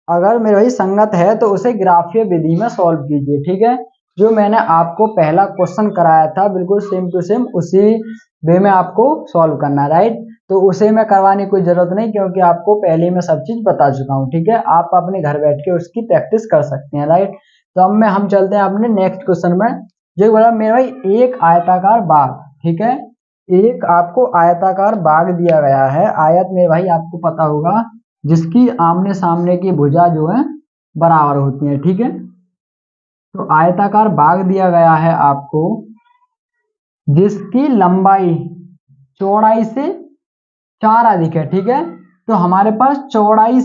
अगर मेरे भाई संगत है तो उसे ग्राफीय विधि में सॉल्व कीजिए। ठीक है, जो मैंने आपको पहला क्वेश्चन कराया था बिल्कुल सेम टू सेम उसी वे में आपको सॉल्व करना है। राइट, तो उसे मैं करवाने की कोई जरूरत नहीं, क्योंकि आपको पहले मैं सब चीज बता चुका हूँ। ठीक है, आप अपने घर बैठ के उसकी प्रैक्टिस कर सकते हैं। राइट, तो अब हम चलते हैं अपने नेक्स्ट क्वेश्चन में, जो बोला मेरे भाई एक आयताकार बाग। ठीक है, एक आपको आयताकार बाग दिया गया है। आयत मेरे भाई आपको पता होगा, जिसकी आमने सामने की भुजा जो है बराबर होती है। ठीक है, तो आयताकार बाग दिया गया है आपको, जिसकी लंबाई चौड़ाई से 4 अधिक है। ठीक है, तो हमारे पास चौड़ाई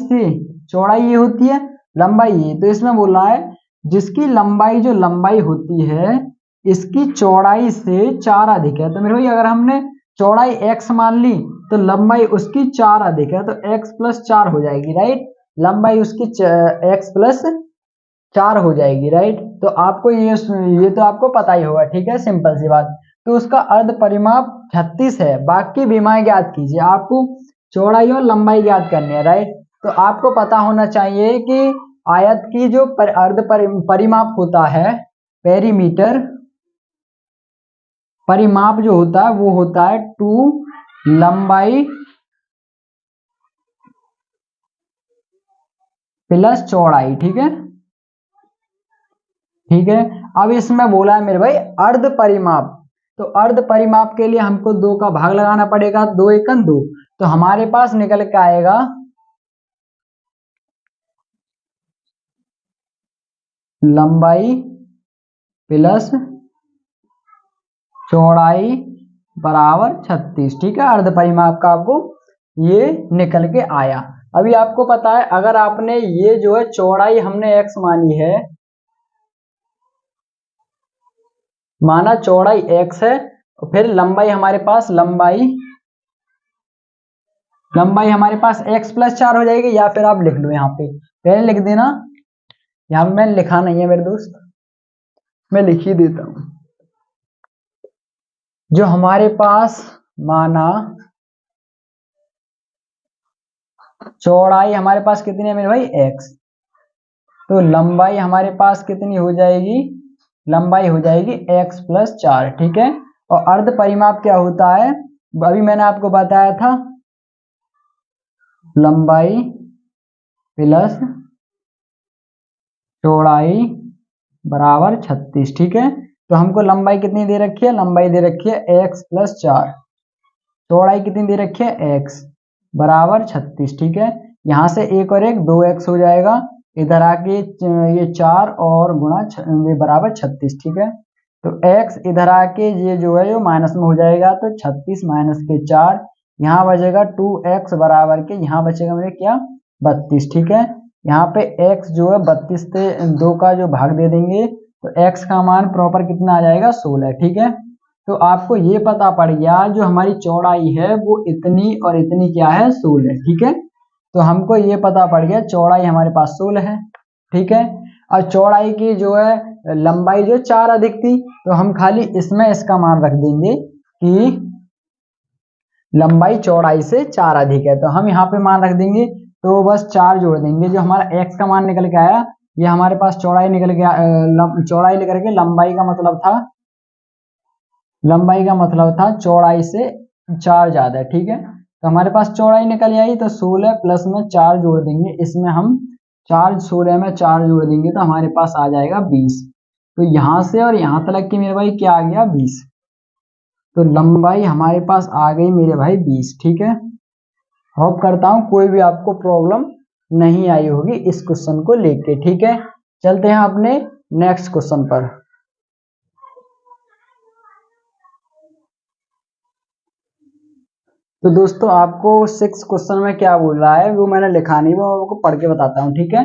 ये होती है, लंबाई ये, तो इसमें बोल रहा है जिसकी लंबाई जो लंबाई होती है इसकी चौड़ाई से 4 अधिक है। तो मेरे भाई अगर हमने चौड़ाई x मान ली तो लंबाई उसकी 4 अधिक है, तो x + 4 हो जाएगी। राइट, लंबाई उसकी x + 4 हो जाएगी। राइट, तो आपको ये तो आपको पता ही होगा। ठीक है, सिंपल सी बात। तो उसका अर्ध परिमाप 36 है। बाकी विमाएं ज्ञात कीजिए, आपको चौड़ाई और लंबाई ज्ञात करनी है, राइट। तो आपको पता होना चाहिए कि आयत की जो अर्ध परिमाप होता है, पेरीमीटर परिमाप जो होता है वो होता है 2 लंबाई प्लस चौड़ाई, ठीक है, ठीक है। अब इसमें बोला है मेरे भाई अर्ध परिमाप, तो अर्ध परिमाप के लिए हमको 2 का भाग लगाना पड़ेगा, 2 एकम 2, तो हमारे पास निकल के आएगा लंबाई प्लस चौड़ाई बराबर 36, ठीक है। अर्ध परिमाप का आपको ये निकल के आया। अभी आपको पता है अगर आपने ये जो है चौड़ाई हमने x मानी है, माना चौड़ाई x है, फिर लंबाई हमारे पास लंबाई हमारे पास x प्लस 4 हो जाएगी, या फिर आप लिख लो यहाँ पे पहले लिख देना, यहाँ पे मैंने लिखा नहीं है मेरे दोस्त, मैं लिख ही देता हूं। जो हमारे पास माना चौड़ाई हमारे पास कितनी है मेरे भाई x, तो लंबाई हमारे पास कितनी हो जाएगी, लंबाई हो जाएगी x प्लस 4, ठीक है। और अर्ध परिमाप क्या होता है, अभी मैंने आपको बताया था, लंबाई प्लस चौड़ाई बराबर 36, ठीक है। तो हमको लंबाई कितनी दे रखी है, लंबाई दे रखी है x प्लस 4, चौड़ाई कितनी दे रखी है x बराबर 36, ठीक है। यहाँ से एक और एक 2x हो जाएगा, इधर आके ये 4 और गुणा ये बराबर 36, ठीक है। तो x इधर आके ये जो है ये माइनस में हो जाएगा, तो 36 माइनस के 4, यहाँ बचेगा 2x बराबर के, यहाँ बचेगा मेरे क्या 32, ठीक है। यहाँ पे x जो है 32 से 2 का जो भाग दे देंगे, तो x का मान प्रॉपर कितना आ जाएगा 16, ठीक है। तो आपको ये पता पड़ गया जो हमारी चौड़ाई है वो इतनी और इतनी क्या है 16, ठीक है। तो हमको ये पता पड़ गया चौड़ाई हमारे पास 16 है, ठीक है। और चौड़ाई की जो है लंबाई जो 4 अधिक थी, तो हम खाली इसमें इसका मान रख देंगे कि लंबाई चौड़ाई से 4 अधिक है, तो हम यहाँ पे मान रख देंगे, तो बस 4 जोड़ देंगे, जो हमारा x का मान निकल के आया ये हमारे पास चौड़ाई निकल गया, चौड़ाई लेकर के लंबाई का मतलब था चौड़ाई से 4 ज्यादा, ठीक है। तो हमारे पास चौड़ाई निकल आई, तो 16 प्लस में 4 जोड़ देंगे, इसमें हम 16 में 4 जोड़ देंगे तो हमारे पास आ जाएगा 20। तो यहाँ से और यहाँ तक की मेरे भाई क्या आ गया 20, तो लंबाई हमारे पास आ गई मेरे भाई 20, ठीक है। होप करता हूँ कोई भी आपको प्रॉब्लम नहीं आई होगी इस क्वेश्चन को लेके, ठीक है। चलते हैं अपने नेक्स्ट क्वेश्चन पर। तो दोस्तों आपको 6 क्वेश्चन में क्या बोल रहा है वो मैंने लिखा नहीं, वो आपको पढ़ के बताता हूँ, ठीक है।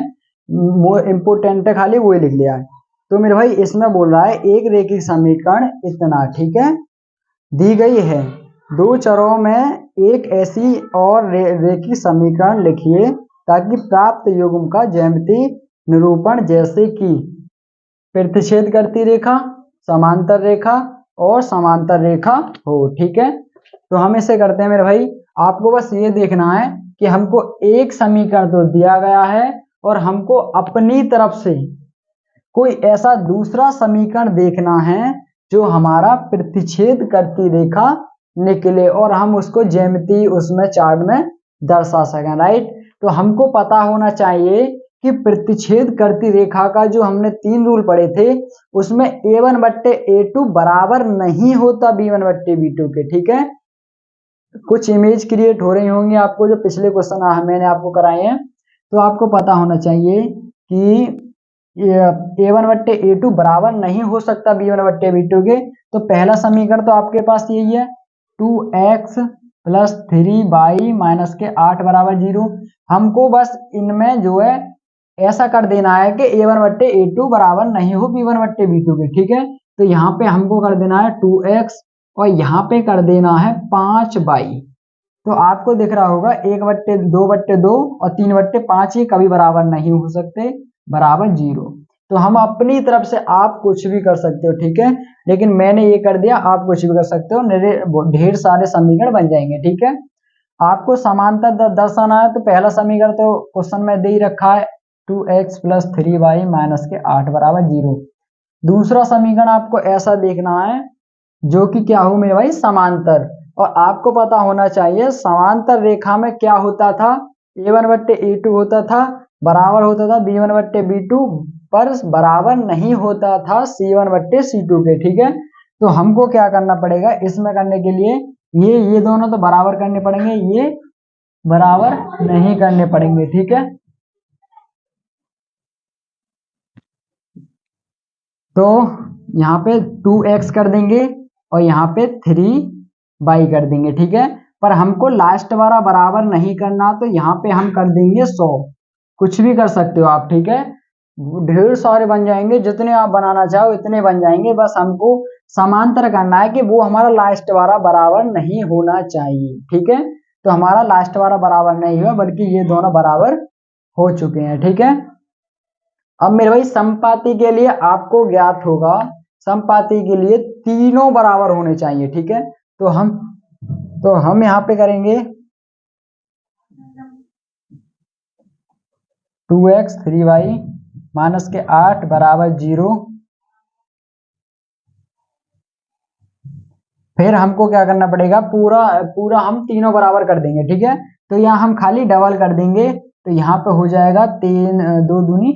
वो इम्पोर्टेंट है, खाली वो ही लिख लिया है। तो मेरे भाई इसमें बोल रहा है एक रेखीय समीकरण इतना, ठीक है, दी गई है, 2 चरों में एक ऐसी और रेखीय समीकरण लिखिए ताकि प्राप्त युग्म का ज्यामितीय निरूपण जैसे कि प्रतिच्छेद करती रेखा, समांतर रेखा और समांतर रेखा हो, ठीक है। तो हम इसे करते हैं मेरे भाई, आपको बस ये देखना है कि हमको एक समीकरण तो दिया गया है और हमको अपनी तरफ से कोई ऐसा दूसरा समीकरण देखना है जो हमारा प्रतिच्छेद करती रेखा निकले और हम उसको ज्यामितीय उसमें चार्ट में दर्शा सकें, राइट। तो हमको पता होना चाहिए कि प्रतिच्छेद करती रेखा का जो हमने 3 रूल पढ़े थे उसमें a1 बट्टे a2 बराबर नहीं होता b1 बट्टे b2 के, ठीक है। कुछ इमेज क्रिएट हो रही होंगी आपको जो पिछले क्वेश्चन मैंने आपको कराए हैं, तो आपको पता होना चाहिए कि a1 बट्टे a2 बराबर नहीं हो सकता b1 बट्टे b2 के। तो पहला समीकरण तो आपके पास यही है 2x प्लस 3y माइनस के 8 बराबर 0। हमको बस इनमें जो है ऐसा कर देना है कि a1 बट्टे a2 बराबर नहीं हो b1 बट्टे b2 के, ठीक है। तो यहाँ पे हमको कर देना है 2x और यहाँ पे कर देना है 5y। तो आपको दिख रहा होगा 1 बट्टे 2 बट्टे 2 और 3 बट्टे 5 ये कभी बराबर नहीं हो सकते, बराबर 0। तो हम अपनी तरफ से, आप कुछ भी कर सकते हो, ठीक है, लेकिन मैंने ये कर दिया, आप कुछ भी कर सकते हो, ढेर सारे समीकरण बन जाएंगे, ठीक है। आपको समांतर दर्शाना है तो पहला समीकरण तो क्वेश्चन में दे ही रखा है, 2x + 3y - के 8 = 0। दूसरा समीकरण आपको ऐसा देखना है जो कि क्या हो मेरे भाई, समांतर। और आपको पता होना चाहिए समांतर रेखा में क्या होता था, a1/a2 होता था, बराबर होता था b1/b2, पर बराबर नहीं होता था c1/c2 के, ठीक है। तो हमको क्या करना पड़ेगा इसमें करने के लिए, ये दोनों तो बराबर करने पड़ेंगे, ये बराबर नहीं करने पड़ेंगे, ठीक है। तो यहाँ पे 2x कर देंगे और यहाँ पे 3y कर देंगे, ठीक है। पर हमको लास्ट वाला बराबर नहीं करना, तो यहाँ पे हम कर देंगे 100। कुछ भी कर सकते हो आप, ठीक है, ढेर सारे बन जाएंगे, जितने आप बनाना चाहो इतने बन जाएंगे, बस हमको समांतर करना है कि वो हमारा लास्ट वाला बराबर नहीं होना चाहिए, ठीक है। तो हमारा लास्ट वाला बराबर नहीं हुआ, बल्कि ये दोनों बराबर हो चुके हैं, ठीक है। अब मेरे भाई समपाती के लिए आपको ज्ञात होगा, समपाती के लिए तीनों बराबर होने चाहिए, ठीक है। तो हम यहाँ पे करेंगे 2x 3y - के 8 = 0। फिर हमको क्या करना पड़ेगा, पूरा पूरा हम तीनों बराबर कर देंगे, ठीक है। तो यहाँ हम खाली डबल कर देंगे, तो यहाँ पे हो जाएगा 3 2 दूनी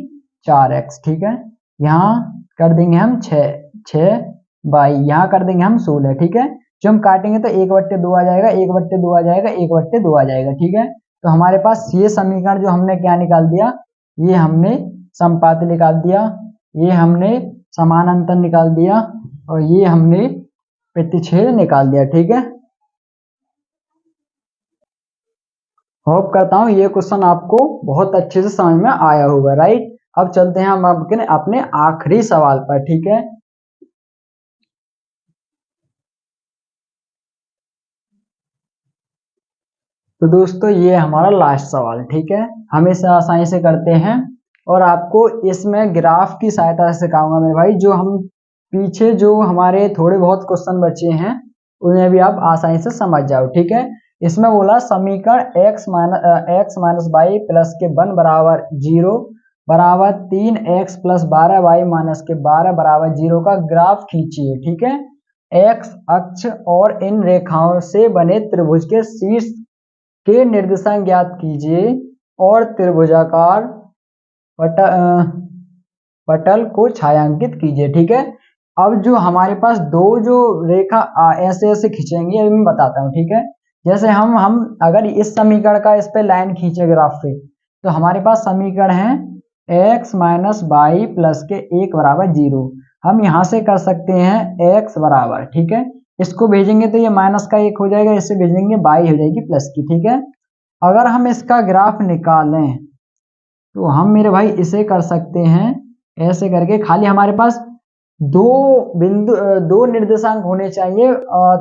4x, ठीक है। यहाँ कर देंगे हम 6 यहाँ कर देंगे हम 16, ठीक है। जो हम काटेंगे तो 1/2 आ जाएगा, 1/2 आ जाएगा, 1/2 आ जाएगा, ठीक है। तो हमारे पास ये समीकरण जो हमने क्या निकाल दिया, ये हमने समपाती निकाल दिया, ये हमने समानांतर निकाल दिया, और ये हमने प्रतिच्छेद निकाल दिया, ठीक है। होप करता हूँ ये क्वेश्चन आपको बहुत अच्छे से समझ में आया होगा, राइट। अब चलते हैं हम अपने आखिरी सवाल पर, ठीक है। तो दोस्तों ये हमारा लास्ट सवाल, ठीक है, हम इसे आसानी से करते हैं, और आपको इसमें ग्राफ की सहायता से सिखाऊंगा मेरे भाई, जो हम पीछे जो हमारे थोड़े बहुत क्वेश्चन बचे हैं उन्हें भी आप आसानी से समझ जाओ, ठीक है। इसमें बोला समीकरण x - y + के 1 = 0 = 3x + 12y - के 12 = 0 का ग्राफ खींचिए, ठीक है। x अक्ष और इन रेखाओं से बने त्रिभुज के शीर्ष के निर्देशांक ज्ञात कीजिए और त्रिभुजाकार पटल को छायांकित कीजिए, ठीक है। अब जो हमारे पास दो जो रेखा ऐसे ऐसे खींचेंगे, अभी मैं बताता हूँ, ठीक है। जैसे हम अगर इस समीकरण का इस पे लाइन खींचे ग्राफ पे, तो हमारे पास समीकरण है x - y + के 1 = 0। हम यहाँ से कर सकते हैं x बराबर, ठीक है, इसको भेजेंगे तो ये -1 हो जाएगा, इससे भेजेंगे y हो जाएगी प्लस की, ठीक है। अगर हम इसका ग्राफ निकालें तो हम मेरे भाई इसे कर सकते हैं ऐसे करके, खाली हमारे पास दो बिंदु, दो निर्देशांक होने चाहिए,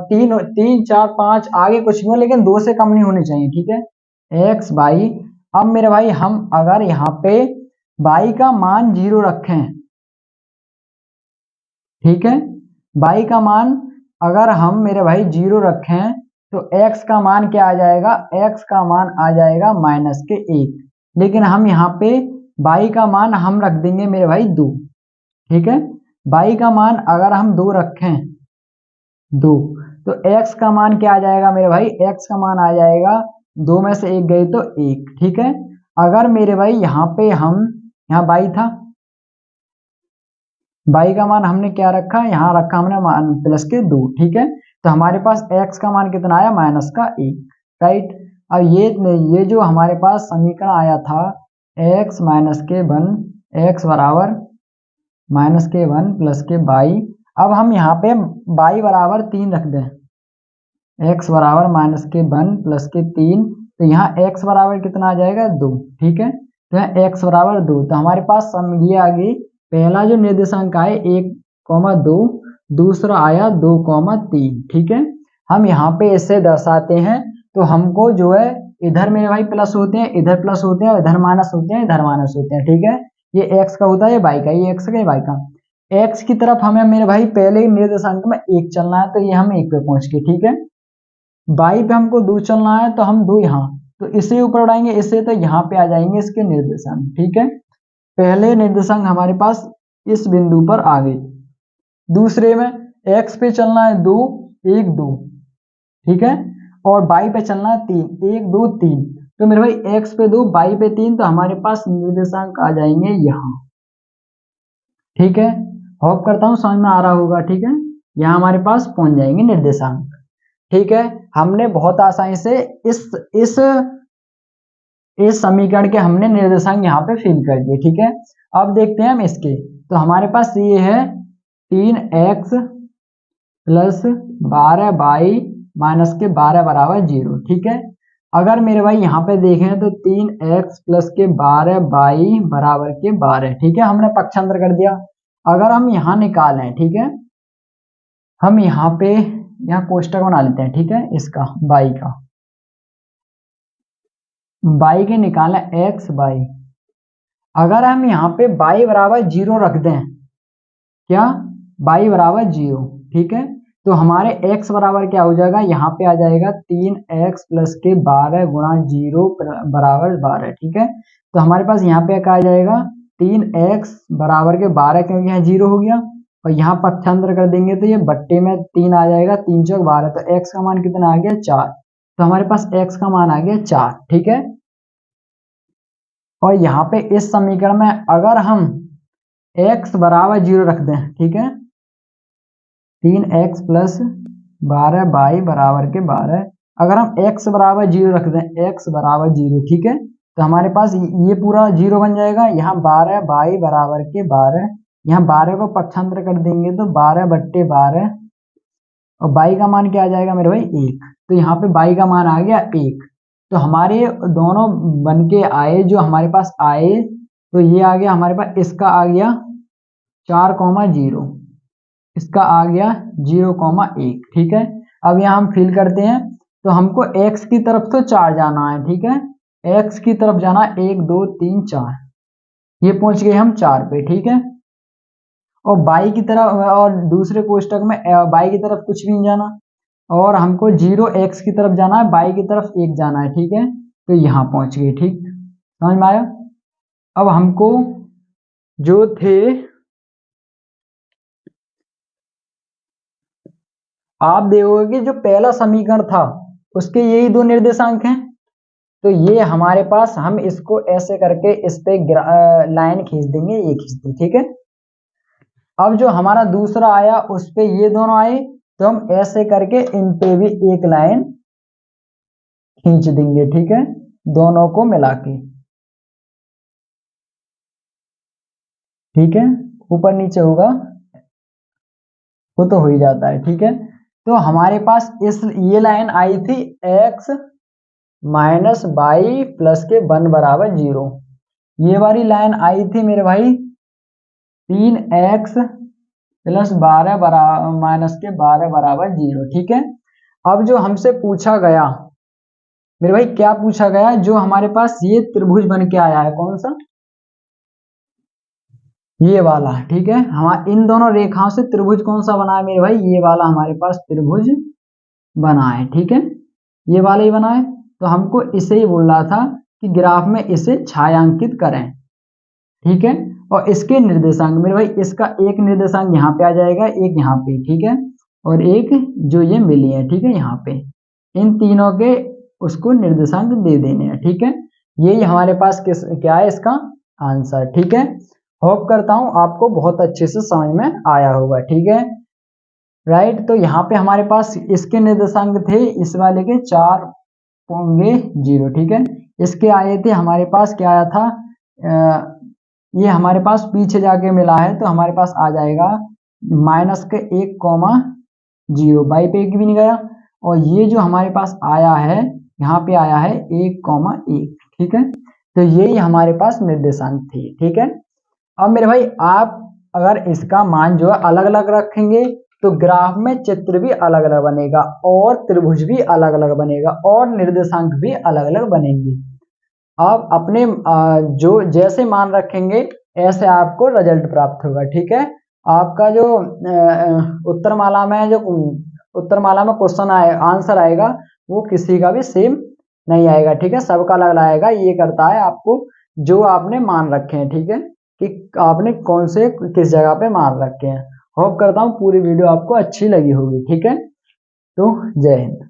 3 3 4 5 आगे कुछ भी हो, लेकिन 2 से कम नहीं होने चाहिए, ठीक है, x y। अब मेरे भाई हम अगर यहाँ पे y का मान 0 रखें, ठीक है, y का मान अगर हम मेरे भाई 0 रखें, तो x का मान क्या आ जाएगा, x का मान आ जाएगा -1। लेकिन हम यहाँ पे y का मान हम रख देंगे मेरे भाई 2, ठीक है। y का मान अगर हम 2 रखें, 2, तो x का मान क्या आ जाएगा मेरे भाई, x का मान आ जाएगा 2 में से 1 गए तो 1, ठीक है। अगर मेरे भाई यहाँ पे यहाँ y था, y का मान हमने क्या रखा, यहाँ रखा हमने +2, ठीक है। तो हमारे पास x का मान कितना आया, -1, राइट। अब ये जो हमारे पास समीकरण आया था x - के 1, x बराबर -1 + के y। अब हम यहाँ पे y बराबर 3 रख दें, x बराबर -1 + के 3, तो यहाँ x बराबर कितना आ जाएगा, 2, ठीक है। तो यहाँ x बराबर 2, तो हमारे पास ये आ गई, पहला जो निर्देशांक आए 1,2, दूसरा आया 2,3, ठीक है। हम यहाँ पे इससे दर्शाते हैं, तो हमको जो है इधर मेरे भाई प्लस होते हैं, इधर प्लस होते हैं, इधर माइनस होते हैं, इधर माइनस होते हैं, ठीक है। ये x का होता है, ये y का, ये x का, ये y का। x की तरफ हमें मेरे भाई पहले निर्देशांक में 1 चलना है, तो ये हम 1 पे पहुंच गए, ठीक है। y पे हमको 2 चलना है, तो हम 2 यहाँ, तो इसे ऊपर उड़ाएंगे इससे, तो यहाँ पे आ जाएंगे इसके निर्देशांक, ठीक है। पहले निर्देशांक हमारे पास इस बिंदु पर आ गए। दूसरे में x पे चलना है 2 1 2, ठीक है, और y पे चलना है 3 1 2 3। तो मेरे भाई x पे 2 y पे 3, तो हमारे पास निर्देशांक आ जाएंगे यहाँ, ठीक है। होप करता हूँ समझ में आ रहा होगा, ठीक है। यहाँ हमारे पास पहुंच जाएंगे निर्देशांक, ठीक है। हमने बहुत आसानी से इस समीकरण के हमने निर्देशांक यहाँ पे फिल कर दिए, ठीक है। अब देखते हैं हम इसके, तो हमारे पास ये है 3x प्लस 12y माइनस के 12 बराबर 0, ठीक है। अगर मेरे भाई यहाँ पे देखें तो 3x प्लस के 12y बराबर के 12, ठीक है, हमने पक्षांतर कर दिया। अगर हम यहाँ निकालें, ठीक है, हम यहाँ पे यहाँ कोष्टक बना लेते हैं, ठीक है, इसका y का, y के निकालें x y। अगर हम यहाँ पे y बराबर 0 रख दें, क्या, y बराबर 0, ठीक है, तो हमारे x बराबर क्या हो जाएगा, यहाँ पे आ जाएगा 3x प्लस के 12 गुणा 0 बराबर 12, ठीक है। तो हमारे पास यहाँ पे क्या आ जाएगा, 3x बराबर के 12, क्योंकि यहाँ 0 हो गया, और यहाँ पक्षांतर कर देंगे तो ये बट्टे में 3 आ जाएगा, 3 चौक 12, तो x का मान कितना आ गया 4। तो हमारे पास x का मान आ गया 4, ठीक है। और यहाँ पे इस समीकरण में अगर हम x बराबर 0 रख दें, ठीक है, 3x प्लस 12y बराबर के 12, अगर हम x बराबर 0 रख दें, x बराबर 0, ठीक है, तो हमारे पास ये पूरा 0 बन जाएगा। यहाँ 12y बराबर के 12, यहाँ 12 को पक्षांतर कर देंगे तो 12 बट्टे 12, और y का मान क्या आ जाएगा मेरे भाई 1, तो यहाँ पे y का मान आ गया 1। तो हमारे दोनों बन के आए, जो हमारे पास आए, तो ये आ गया हमारे पास, इसका आ गया 4,0, इसका आ गया 0,1, ठीक है। अब यहाँ हम फिल करते हैं, तो हमको x की तरफ तो 4 जाना है, ठीक है, x की तरफ जाना 1 2 3 4, ये पहुंच गए हम 4 पे, ठीक है। और y की तरफ, और दूसरे कोष्टक में y की तरफ कुछ भी नहीं जाना, और हमको 0 x की तरफ जाना है, y की तरफ 1 जाना है, ठीक है। तो यहाँ पहुंच गए, ठीक, समझ में आया। अब हमको जो थे, आप देखोगे कि जो पहला समीकरण था उसके यही 2 निर्देशांक हैं, तो ये हमारे पास, हम इसको ऐसे करके इस पे लाइन खींच देंगे, ये खींच दी, ठीक है। अब जो हमारा दूसरा आया उस पे ये दोनों आए, तो हम ऐसे करके इन पे भी एक लाइन खींच देंगे, ठीक है, दोनों को मिला के, ठीक है, ऊपर नीचे होगा वो तो हो ही जाता है, ठीक है। तो हमारे पास ये लाइन आई थी x माइनस वाई प्लस के 1 बराबर 0, ये वाली लाइन आई थी मेरे भाई 3x प्लस 12 बराबर माइनस के 12 बराबर 0, ठीक है। अब जो हमसे पूछा गया मेरे भाई, क्या पूछा गया, जो हमारे पास ये त्रिभुज बन के आया है, कौन सा, ये वाला, ठीक है। हमारे इन दोनों रेखाओं से त्रिभुज कौन सा बना है मेरे भाई, ये वाला हमारे पास त्रिभुज बना है, ठीक है, ये वाला ही बना है। तो हमको इसे ही बोल रहा था कि ग्राफ में इसे छायांकित करें, ठीक है। और इसके निर्देशांक मेरे भाई, इसका एक निर्देशांक यहाँ पे आ जाएगा, एक यहाँ पे, ठीक है, और एक जो ये मिली है, ठीक है, यहाँ पे, इन तीनों के उसको निर्देशांक दे देने हैं, ठीक है। यही हमारे पास क्या है इसका आंसर, ठीक है। होप करता हूं आपको बहुत अच्छे से समझ में आया होगा, ठीक है, राइट। तो यहाँ पे हमारे पास इसके निर्देशांक थे, इस वाले के 4 होंगे 0, ठीक है। इसके आए थे हमारे पास, क्या आया था, ये हमारे पास पीछे जाके मिला है, तो हमारे पास आ जाएगा माइनस के 1,0, बाई पे 1 भी नहीं गया, और ये जो हमारे पास आया है यहाँ पे आया है 1,1, ठीक है। तो यही हमारे पास निर्देशांक थे, ठीक है। अब मेरे भाई, आप अगर इसका मान जो है अलग अलग रखेंगे, तो ग्राफ में चित्र भी अलग अलग बनेगा, और त्रिभुज भी अलग अलग बनेगा, और निर्देशांक भी अलग अलग बनेंगे। आप अपने जो जैसे मान रखेंगे ऐसे आपको रिजल्ट प्राप्त होगा। ठीक है, आपका जो उत्तरमाला में क्वेश्चन आंसर आएगा वो किसी का भी सेम नहीं आएगा। ठीक है, सबका अलग अलग आएगा। ये करता है आपको जो आपने मान रखे हैं। ठीक है, कि आपने कौन से किस जगह पे मान रखे हैं। होप करता हूँ पूरी वीडियो आपको अच्छी लगी होगी। ठीक है, तो जय हिंद।